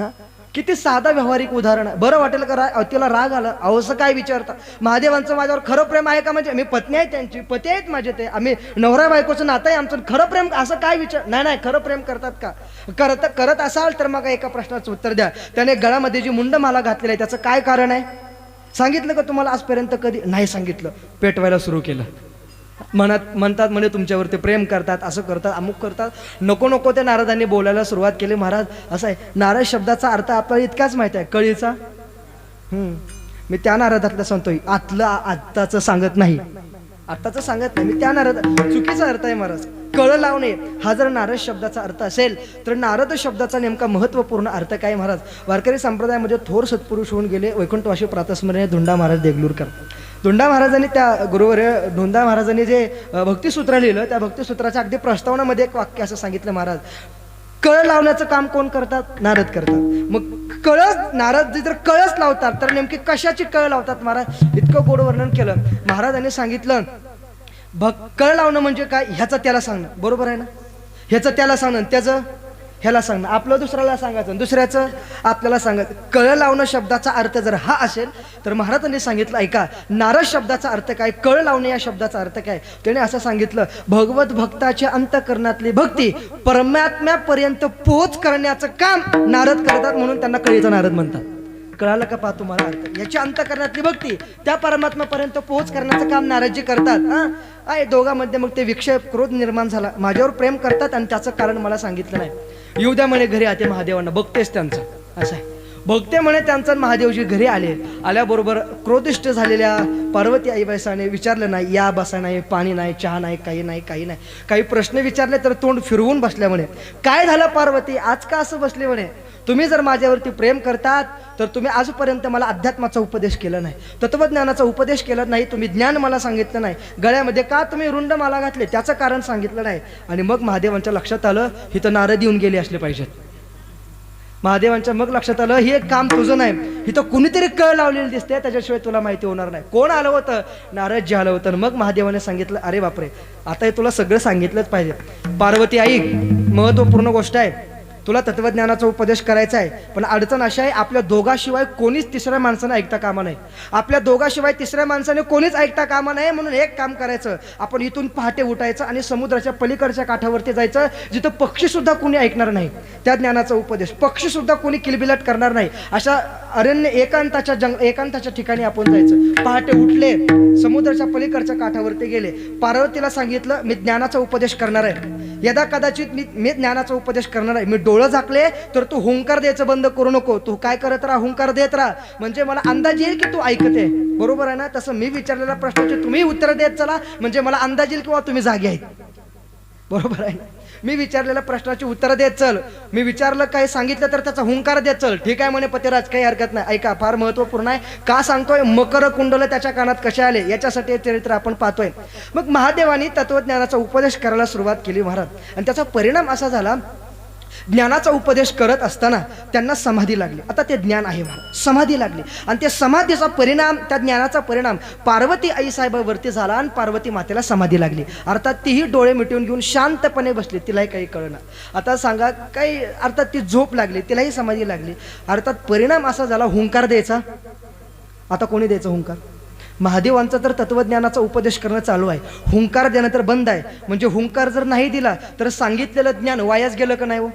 हा, किती साधा व्यावहारिक उदाहरण आहे. बरं वाटेल का, तिला राग आला? अहो असं काय विचारता? महादेवांचं माझ्यावर खरं प्रेम आहे का? म्हणजे मी पत्नी आहे त्यांची, पती आहेत माझे, ते आम्ही नवरा बायकोचं नातं आहे आमचं, खरं प्रेम असं काय विचार? नाही, खरं प्रेम करतात का? करत असाल तर मग एका प्रश्नाचं उत्तर द्या. त्याने गळ्यामध्ये जी मुंडमाला घातलेली आहे त्याचं काय कारण आहे? सांगितलं का तुम्हाला आजपर्यंत? कधी नाही सांगितलं. पेटवायला सुरू केलं. म्हणतात म्हणे तुमच्यावरती प्रेम करतात, असं करतात, अमुक करतात. नको त्या नारदांनी बोलायला सुरुवात केली. महाराज असं आहे, नारद शब्दाचा अर्थ आपल्याला इतकाच माहिती आहे, कळीचा. मी त्या नारदातलं सांगतोय, आत्ताचं सांगत नाही, मी त्या नारद. चुकीचा अर्थ आहे महाराज. कळ लावणे हा जर नारद शब्दाचा अर्थ असेल तर नारद शब्दाचा नेमका महत्वपूर्ण अर्थ काय महाराज? वारकरी संप्रदायामध्ये थोर सत्पुरुष होऊन गेले वैकुंठवासी प्रातस्मरणीय धोंडा महाराज देगलूरकर. धोंडा महाराजांनी, त्या गुरुवर्य धोंडा महाराजांनी जे भक्तिसूत्र लिहिलं, त्या भक्तिसूत्राच्या अगदी प्रस्तावनामध्ये एक वाक्य असं सांगितलं महाराज, कळ लावण्याचं काम कोण करतात? नारद करतात. मग नारद जर कळस लावतात तर नेमकी कशाची कळ लावतात महाराज? इतकं गोड वर्णन केलं महाराजांनी. सांगितलं कळ लावणं म्हणजे काय, ह्याचं त्याला सांगणं, बरोबर आहे ना? ह्याचं त्याला सांगणं, त्याचं ह्याला सांगणं, आपलं दुसऱ्याला सांगायचं, दुसऱ्याचं आपल्याला सांगायचं. कळ लावणं शब्दाचा अर्थ जर हा असेल तर महाराजांनी सांगितलं, ऐका, नारद शब्दाचा अर्थ काय, कळ लावणे या शब्दाचा अर्थ काय? त्याने असं सांगितलं, भगवत भक्ताच्या अंतःकरणातली भक्ती परमात्म्यापर्यंत पोहोच करण्याचं काम नारद करतात, म्हणून त्यांना कळीचा नारद म्हणतात. कळालं का पहा तुम्हाला अर्थ? याची अंतःकरणातली भक्ती त्या परमात्म्यापर्यंत पोहोच करण्याचं काम नारदजी करतात. आहे दोघांमध्ये मग ते विक्षेप, क्रोध निर्माण झाला. माझ्यावर प्रेम करतात आणि त्याचं कारण मला सांगितलं नाही. येऊ द्या म्हणे घरी आते महादेवांना, बघतेच त्यांचं. असं आहे, बघते म्हणे त्यांचं. महादेवजी घरी आल्याबरोबर क्रोधिष्ट झालेल्या पार्वती आईबाईसाने विचारलं नाही, या बसा नाही, पाणी नाही, चहा नाही, काही नाही. काही प्रश्न विचारले तर तोंड फिरवून बसल्या म्हणे. काय झालं पार्वती, आज का असं बसले म्हणे? तुम्ही जर माझ्यावरती प्रेम करतात तर तुम्ही आजपर्यंत मला अध्यात्माचा उपदेश केला नाही, तत्वज्ञानाचा उपदेश केला नाही, तुम्ही ज्ञान मला सांगितलं नाही, गळ्यामध्ये का तुम्ही रुंड माला घातले त्याचं कारण सांगितलं नाही. आणि मग महादेवांच्या लक्षात आलं, इथं नारद येऊन गेले असले पाहिजेत. महादेवांच्या मग लक्षात आलं, हे काम तुझं नाही, इथं कुणीतरी कळ लावलेली दिसते, त्याच्याशिवाय तुला माहिती होणार नाही. कोण आलं होतं? नारदजी आलं होतं. मग महादेवाने सांगितलं, अरे बापरे, आता हे तुला सगळं सांगितलंच पाहिजे. पार्वती आई, महत्वपूर्ण गोष्ट आहे, तुला तत्वज्ञानाचा उपदेश करायचा आहे, पण अडचण अशी आहे आपल्या दोघाशिवाय कोणीच तिसऱ्या माणसानं ऐकता कामा नये. आपल्या दोघाशिवाय तिसऱ्या माणसाने कोणीच ऐकता कामा नये. म्हणून एक काम करायचं, आपण इथून पहाटे उठायचं आणि समुद्राच्या पलीकडच्या काठावरती जायचं, जिथं पक्षीसुद्धा कोणी ऐकणार नाही त्या ज्ञानाचा उपदेश, पक्षीसुद्धा कोणी किलबिलाट करणार नाही, अशा अरण्य एकांताच्या ठिकाणी आपण जायचं. पहाटे उठले, समुद्राच्या पलीकडच्या काठावरती गेले, पार्वतीला सांगितलं मी ज्ञानाचा उपदेश करणार आहे, यदा कदाचित मी ज्ञानाचा उपदेश करणार आहे. मी डोळं झाकले तर तू हुंकार द्यायचं बंद करू नको, तू काय करत राहा, हुंकार देत राहा, म्हणजे मला अंदाज येईल की तू ऐकते. बरोबर आहे ना? तसं मी विचारलेल्या प्रश्नाचे तुम्ही उत्तर देत चला, म्हणजे मला अंदाज येईल किंवा तुम्ही जागे आहेत. बरोबर आहे ना? मी विचारलेल्या प्रश्नाची उत्तर देत चल, मी विचारलं काय सांगितलं तर त्याचा हुंकार देत चल. ठीक आहे म्हणे पतिराज, काही हरकत नाही. ऐका, फार महत्वपूर्ण आहे. का सांगतोय? मकर कुंडल त्याच्या कानात कसे आले याच्यासाठी हे चरित्र आपण पाहतोय. मग महादेवानी तत्वज्ञानाचा उपदेश करायला सुरुवात केली महाराज, आणि त्याचा परिणाम असा झाला, ज्ञानाचा उपदेश करत असताना त्यांना समाधी लागली. आता ते ज्ञान आहे महाराज, समाधी लागली, आणि त्या समाधीचा परिणाम, त्या ज्ञानाचा परिणाम पार्वती आई साहेबावरती झाला, आणि पार्वती मातेला समाधी लागली. अर्थात तीही डोळे मिटवून घेऊन शांतपणे बसली, तिलाही काही कळना. आता सांगा काही, अर्थात ती झोप लागली, तिलाही समाधी लागली. अर्थात परिणाम असा झाला, हुंकार द्यायचा. आता कोणी द्यायचं हुंकार? महादेवांचा तर तत्वज्ञानाचा उपदेश करणं चालू आहे, हुंकार देणं तर बंद आहे. म्हणजे हुंकार जर नाही दिला तर सांगितलेलं ज्ञान वायाच गेलं का नाही?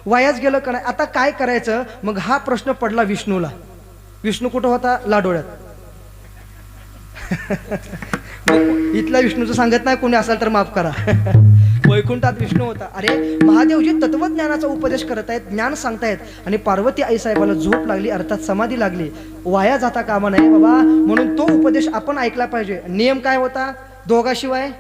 वायाच गेलं का नाही? आता काय करायचं? मग हा प्रश्न पडला विष्णूला. विष्णू कुठं होता? लाडोळ्यात. मग इथला विष्णूचं सांगत नाही, कोणी असाल तर माफ करा. वैकुंठात विष्णू होता. अरे महादेवजी तत्वज्ञानाचा उपदेश करत आहेत, ज्ञान सांगतायत, आणि पार्वती आई साहेबाला झोप लागली, अर्थात समाधी लागली. वाया जाता कामा नये बाबा, म्हणून तो उपदेश आपण ऐकला पाहिजे. नियम काय होता? दोघाशिवाय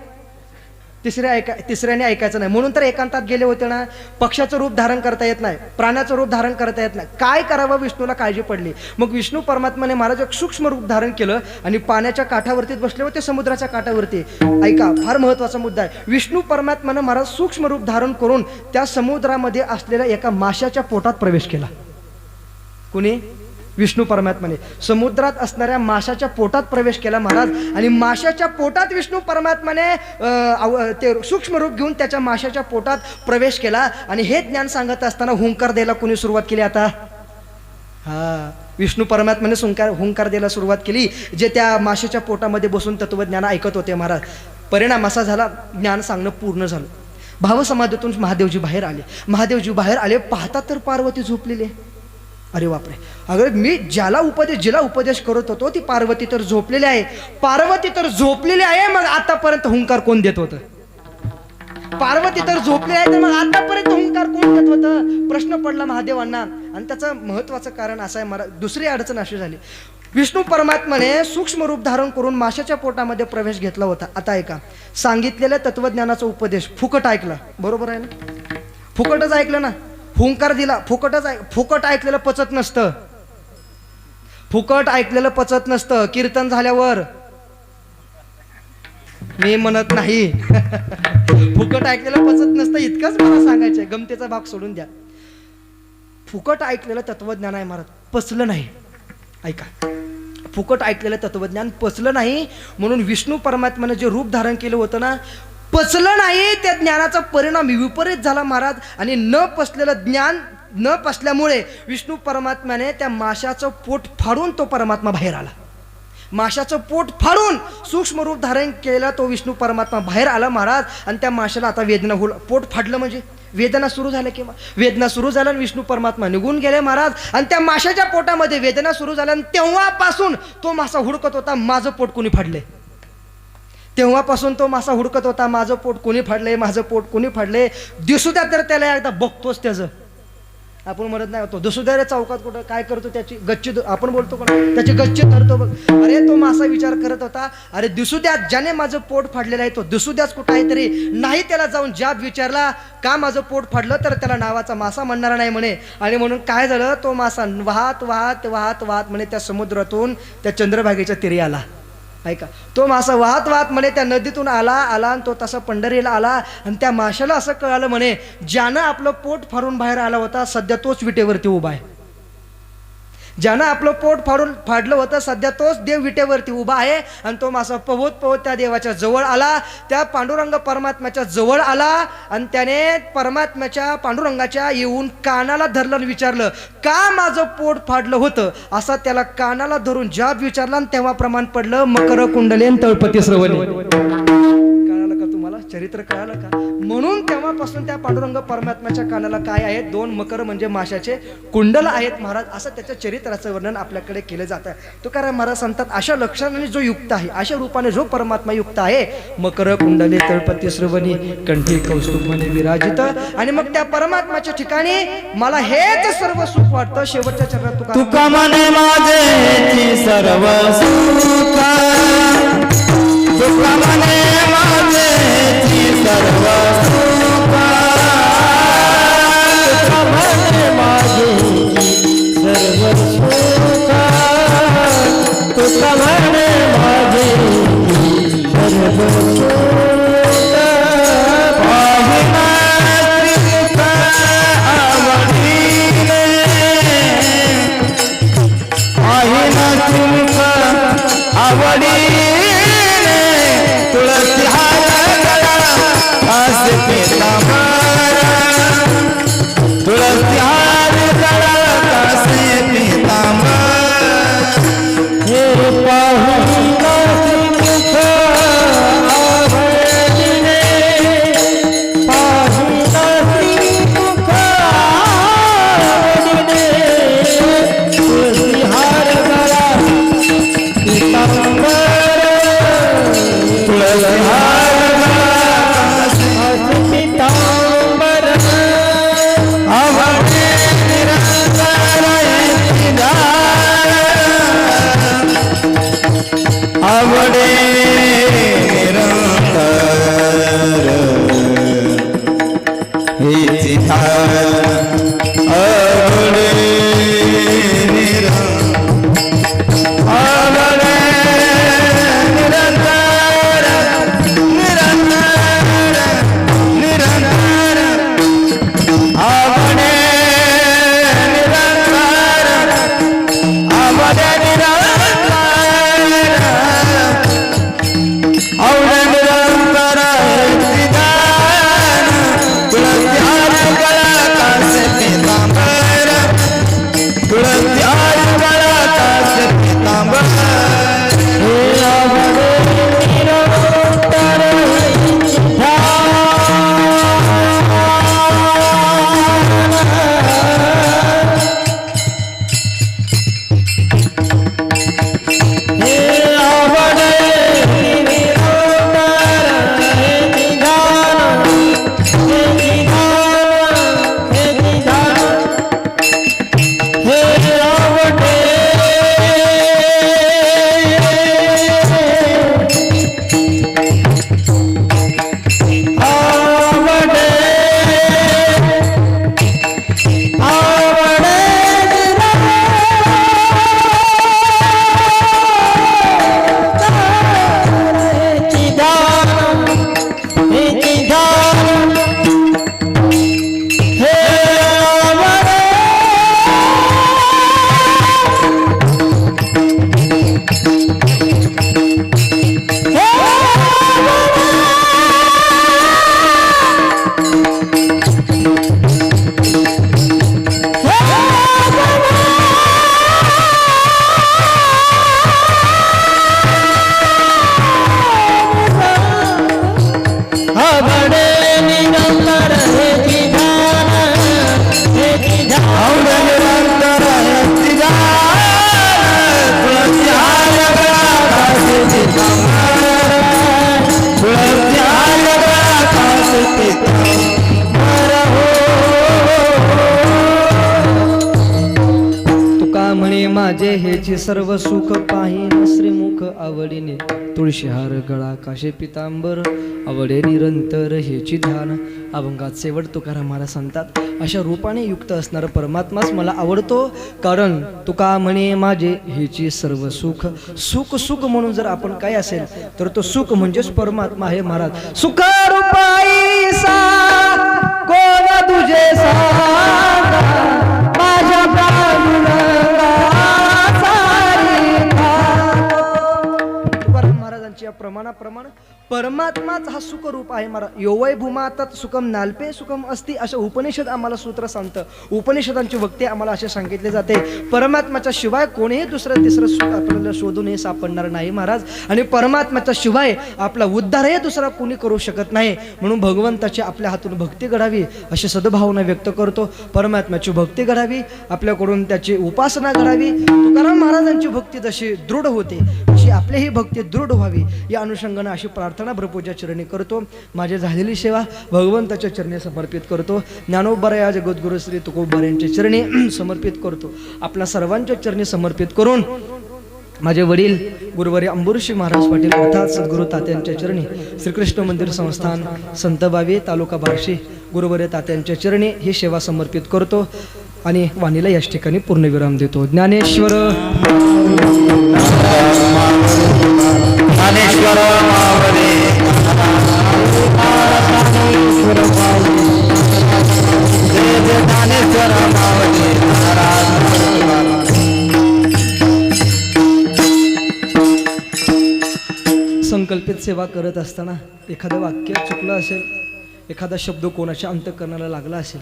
तिसऱ्याने ऐकायचं नाही. म्हणून तर एकांतात गेले होते ना. पक्षाचं रूप धारण करता येत नाही, प्राण्याचं रूप धारण करता येत नाही, काय करावं विष्णूला काळजी पडली. मग विष्णू परमात्माने महाराज एक सूक्ष्म रूप धारण केलं आणि पाण्याच्या काठावरतीच बसले होते, समुद्राच्या काठावरती. ऐका, फार महत्वाचा मुद्दा आहे. विष्णू परमात्माने महाराज सूक्ष्म रूप धारण करून त्या समुद्रामध्ये असलेल्या एका माशाच्या पोटात प्रवेश केला. कुणी? विष्णू परमात्माने समुद्रात असणाऱ्या माशाच्या पोटात प्रवेश केला महाराज, आणि माशाच्या पोटात विष्णू परमात्माने ते सूक्ष्म रूप घेऊन त्याच्या माशाच्या पोटात प्रवेश केला. आणि हे ज्ञान सांगत असताना हुंकार द्यायला कोणी सुरुवात केली? आता विष्णू परमात्माने हुंकार द्यायला सुरुवात केली, जे त्या माशाच्या पोटामध्ये बसून तत्वज्ञान ऐकत होते महाराज. परिणाम असा झाला, ज्ञान सांगणं पूर्ण झालं. भावसमाधीतून महादेवजी बाहेर आले. महादेवजी बाहेर आले, पाहता तर पार्वती झोपलेली. अरे बापरे, अगर मी जिला उपदेश करत होतो ती पार्वती तर झोपलेली आहे. पार्वती तर झोपलेली आहे, मग आतापर्यंत हुंकार कोण देत होतं? पार्वती तर झोपली आहे, तर मग आतापर्यंत हुंकार कोण देत होतं? प्रश्न पडला महादेवांना. आणि त्याचं महत्वाचं कारण असं आहे, मला दुसरी अडचण अशी झाली. विष्णू परमात्माने सूक्ष्म रूप धारण करून माशाच्या पोटामध्ये प्रवेश घेतला होता. आता ऐका, सांगितलेल्या तत्वज्ञानाचा उपदेश फुकट ऐकला. बरोबर आहे ना? फुकटच ऐकलं ना. हुंकार दिला, फुकट ऐकलेलं पचत नसतं. फुकट ऐकलेलं पचत नसतं. कीर्तन झाल्यावर मी म्हणत नाही, फुकट ऐकलेलं पचत नसतं, इतकंच मला सांगायचंय. गमतीचा भाग सोडून द्या. फुकट ऐकलेलं तत्वज्ञान आहे महाराज, पचलं नाही. ऐका, फुकट ऐकलेलं तत्वज्ञान पचलं नाही, म्हणून विष्णू परमात्म्याने जे रूप धारण केलं होतं ना, पचलं नाही. त्या ज्ञानाचा परिणाम विपरीत झाला महाराज. आणि न पचलेलं ज्ञान न पचल्यामुळे विष्णू परमात्म्याने त्या माशाचं पोट फाडून तो परमात्मा बाहेर आला. माशाचं पोट फाडून सूक्ष्म रूप धारण केलं तो विष्णू परमात्मा बाहेर आला महाराज. आणि त्या माशाला आता वेदना होईल. पोट फाडलं म्हणजे वेदना सुरू झाल्या, किंवा वेदना सुरू झाल्या, विष्णू परमात्मा निघून गेले महाराज. आणि त्या माशाच्या पोटामध्ये वेदना सुरू झाल्या, आणि तेव्हापासून तो मासा हुडकत होता, माझं पोट कोणी फाडले. तेव्हापासून तो मासा हुडकत होता, माझं पोट कोणी फाडले, माझं पोट कोणी फाडले. दिसू द्या तर त्याला एकदा बघतोच. त्याचं आपण म्हणत नाही होतो दिसू द्या रे चौकात कुठं काय करतो, त्याची गच्ची आपण बोलतो कोण, त्याची गच्ची धरतो बघ. अरे तो मासा विचार करत होता, अरे दिसू द्या ज्याने माझं पोट फाडलेलं आहे तो दिसू द्याच कुठं आहे तरी. नाही त्याला जाऊन जाब विचारला का माझं पोट फाडलं, तर त्याला नावाचा मासा म्हणणारा नाही म्हणे. आणि म्हणून काय झालं, तो मासा वाहत वाहत वाहत वाहत म्हणे त्या समुद्रातून त्या चंद्रभागेच्या तीरी आला. ऐका, तो मासा वाहत वाहत म्हणे त्या नदीतून आला आणि तो तसा पंढरीला आला. आणि त्या माशाला असं कळालं म्हणे, ज्यानं आपलं पोट फाडून बाहेर आला होता सध्या तोच विटेवरती उभा आहे. ज्यानं आपलं पोट फाडलं होतं सध्या तोच देव विटेवरती उभा आहे आणि तो मासा पोहत पोहत त्या देवाच्या जवळ आला, त्या पांडुरंग परमात्म्याच्या जवळ आला आणि त्याने परमात्म्याच्या पांडुरंगाच्या येऊन कानाला धरलं आणि विचारलं, का माझं पोट फाडलं होतं? असा त्याला कानाला धरून जाब विचारला आणि तेव्हा प्रमाण पडलं, मकर कुंडलेन तळपती श्रवणे. कळालं का तुम्हाला? चरित्र कळालं का? म्हणून तेव्हापासून त्या पांडुरंग परमात्म्याच्या कानाला काय आहेत? 2 मकर म्हणजे माशाचे कुंडल आहेत महाराज. असं त्याच्या चरित्राचं वर्णन आपल्याकडे केलं जातं. तुकाराम महाराज सांगतात, अशा लक्षणाने जो युक्त आहे, अशा रूपाने जो परमात्मा युक्त आहे, मकर कुंडले तळपती श्रवणी कंठी कौस्तुभाने विराजित. आणि मग त्या परमात्म्याच्या ठिकाणी मला हेच सर्व सुख वाटतं. शेवटच्या चरणात तुका म्हणे माझे सर्व सुख, तुका म्हणे माझे सर्व सुख, तुका म्हणे माझे सर्व सुख, तुका म्हणे माझे सर्व सुख. पाहिना त्रिमुख आवडीने, पाहिना त्रिमुख आवडीने, तुळसी हार गळा कासे पीतांबर, तुळसी हार गळा कासे पीतांबर. हे पाहिना त्रिमुख आवडीने, पाहिना त्रिमुख आवडीने, तुळसी हार गळा पीतांबर, तुळसी हार पीतांबर. आवडे निरंतर हेची धार, आवडे निरंतर हेची धार, आवडे निरंतर, आवडे निरंतर, निरंतर, निरंतर, आवडे निरंतर, आवडे निरंतर, आवडे निरंतर हेची धार, तुळसी हार गळा कासे पीतांबर, तुळसी हार गळा कासे पीतांबर. हे आवडे निरंतर हेची धार, हे आवडे निरंतर हेची धार, हेची धार, हेची धार. हे आवडे आवडे आवडे हेची धार, हेची धार. हे आवडे आवडे निरंतर हेची धार, हेची धार, आवडे निरंतर हेची धार, तुळसी हार गळा कासे पीतांबर, तुळसी हार गळा कासे पीतांबर. तुका म्हणे माझे हेची सर्व सुख, पाहिन श्रीमुख आवडीने, तुळशीहार गळा काशे पितांबर, आवडे निरंतर हेची ध्यान. अभंगात शेवट तुकाराम महाराज सांगतात, अशा रूपाने युक्त असणारा परमात्माच मला आवडतो. कारण तुका म्हणे माझे हेची सर्व सुख. सुख सुख म्हणून जर आपण काय असेल तर तो सुख म्हणजेच परमात्मा आहे महाराज. सुख रूपाई सा कोण तुझे सांगा माझ्या प्राणा महाराजांची या प्रमाणाप्रमाण परमात्माच हा सुखरूप आहे महाराज. योवय भूमातात सुखम नाल्पे सुखम असती असं उपनिषद आम्हाला सूत्र सांगतं. उपनिषदांची वक्ते आम्हाला असे सांगितले जाते, परमात्माच्या शिवाय कोणीही दुसरं तिसरं सुख आपल्याला शोधून हे सापडणार नाही महाराज. आणि परमात्माच्या शिवाय आपला उद्धारही दुसरा कोणी करू शकत नाही. म्हणून भगवंताची आपल्या हातून भक्ती घडावी अशी सद्भावना व्यक्त करतो. परमात्म्याची भक्ती घडावी, आपल्याकडून त्याची उपासना घडावी. तुकाराम महाराजांची भक्ती जशी दृढ होते तशी आपली ही भक्ती दृढ व्हावी या अनुषंगाने अशी प्रार्थना प्रभूच्या चरणी करतो. माझी झालेली सेवा भगवंताच्या चरणी समर्पित करतो. ज्ञानोबराया जगद्गुरु श्री तुकोबा यांच्या चरणी समर्पित करतो. आपल्या सर्वांच्या चरणी समर्पित करून माझे वडील गुरुवारी अंबुरशी महाराज पाटील अर्थात सद्गुरु तात्यांच्या चरणी श्रीकृष्ण मंदिर संस्थान संत बावी तालुका बार्शी गुरुवारी तात्यांच्या चरणी ही सेवा समर्पित करतो आणि वाणीला याच ठिकाणी पूर्णविराम देतो. ज्ञानेश्वर ज्ञानेश्वर मावळे जय जय ज्ञानेश्वर मावळे संकल्पित सेवा करत असताना एखादं वाक्य चुकलं असेल, एखादा शब्द कोणाच्या अंतःकरणाला लागला असेल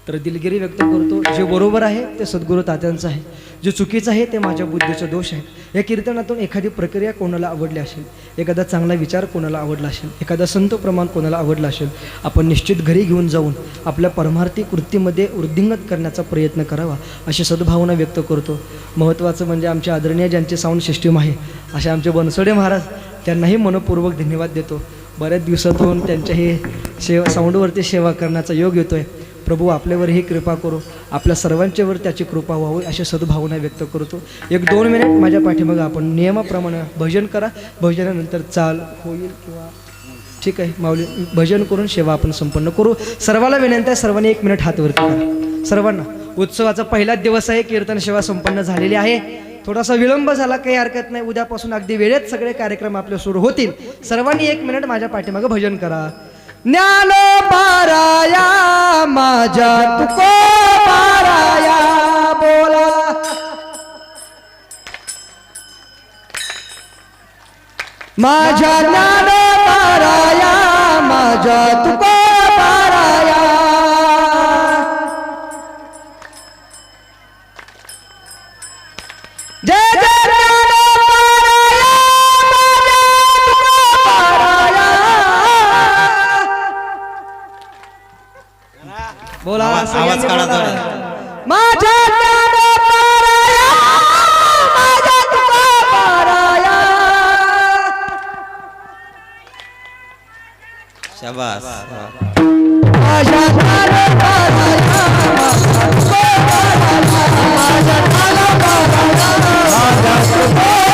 तर दिलगिरी व्यक्त करतो. जे बरोबर आहे ते सद्गुरु तात्यांचं आहे, जे चुकीचं आहे ते माझ्या बुद्धीचा दोष आहे. या कीर्तनातून एखादी प्रक्रिया कोणाला आवडली असेल, एखादा चांगला विचार कोणाला आवडला असेल, एखादा संत प्रमाण कोणाला आवडला असेल, आपण निश्चित घरी घेऊन जाऊन आपल्या परमार्थी कृतीमध्ये वृद्धिंगत करण्याचा प्रयत्न करावा अशी सद्भावना व्यक्त करतो. महत्त्वाचं म्हणजे आमच्या आदरणीय ज्यांचे साऊंड सिस्टीम आहे असे आमचे बनसोडे महाराज, त्यांनाही मनपूर्वक धन्यवाद देतो. बऱ्याच दिवसातून त्यांच्या हे साऊंडवरती सेवा करण्याचा योग येतोय. प्रभू आपल्यावरही कृपा करो, आपल्या सर्वांच्यावर त्याची कृपा व्हावी अशी सद्भावना व्यक्त करतो. 1-2 मिनिट माझ्या पाठीमागं आपण नियमाप्रमाणे भजन करा. भजनानंतर चाल होईल किंवा ठीक आहे माऊली भजन करून सेवा आपण संपन्न करू. सर्वाला विनंती आहे, सर्वांनी 1 मिनिट हात वरती करा. सर्वांना उत्सवाचा पहिलाच दिवस आहे, कीर्तन सेवा संपन्न झालेली आहे. थोडासा विलंब झाला काही हरकत नाही, उद्यापासून अगदी वेळेत सगळे कार्यक्रम आपले सुरू होतील. सर्वांनी 1 मिनिट माझ्या पाठीमागं भजन करा. ज्ञानोबाराया माझ्या तुकोबाराया बोला, माझ्या ज्ञानोबाराया माझ्या तुकोबाराया, जय जय बोला. आवाज काढा थोडा. माझ्या ज्ञानोबाराया माझ्या तुकोबाराया, शाबास. माझ्या ज्ञानोबाराया माझ्या तुकोबाराया, माझ्या ज्ञानोबाराया माझ्या तुकोबाराया.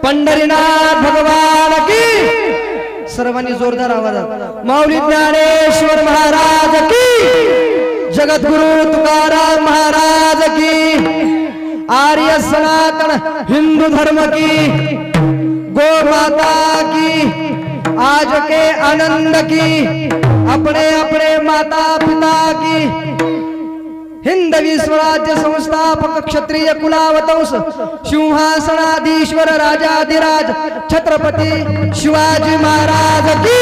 पंढरीनाथ भगवान की. सर्वांनी जोरदार आवाजात माऊली ज्ञानेश्वर महाराज की, जगद्गुरु तुकाराम महाराज की, आर्य सनातन हिंदू धर्म की, गो माता की, आज के आनंद की, अपने अपने माता पिता की, हिंदवी स्वराज्य संस्थापक क्षत्रिय कुलावतंस सिंहासनाधीश्वर राजाधिराज छत्रपती शिवाजी महाराज की,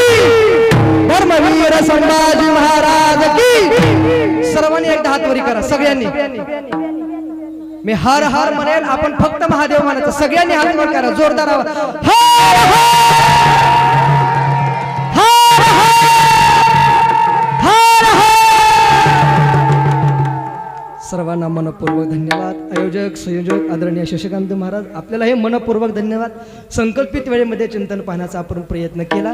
धर्मवीर संभाजी महाराज की. सर्वांनी एकदा हात वरी करा. सगळ्यांनी मी हर हर म्हणेल, आपण फक्त महादेव म्हणायचं. सगळ्यांनी हात वर करा, जोरदार आवाज. हर हर हर हर. सर्वांना मनपूर्वक धन्यवाद. आयोजक संयोजक आदरणीय शशिकांत महाराज, आपल्याला हे मनपूर्वक धन्यवाद. संकल्पित वेळेमध्ये चिंतन पाहण्याचा आपण प्रयत्न केला.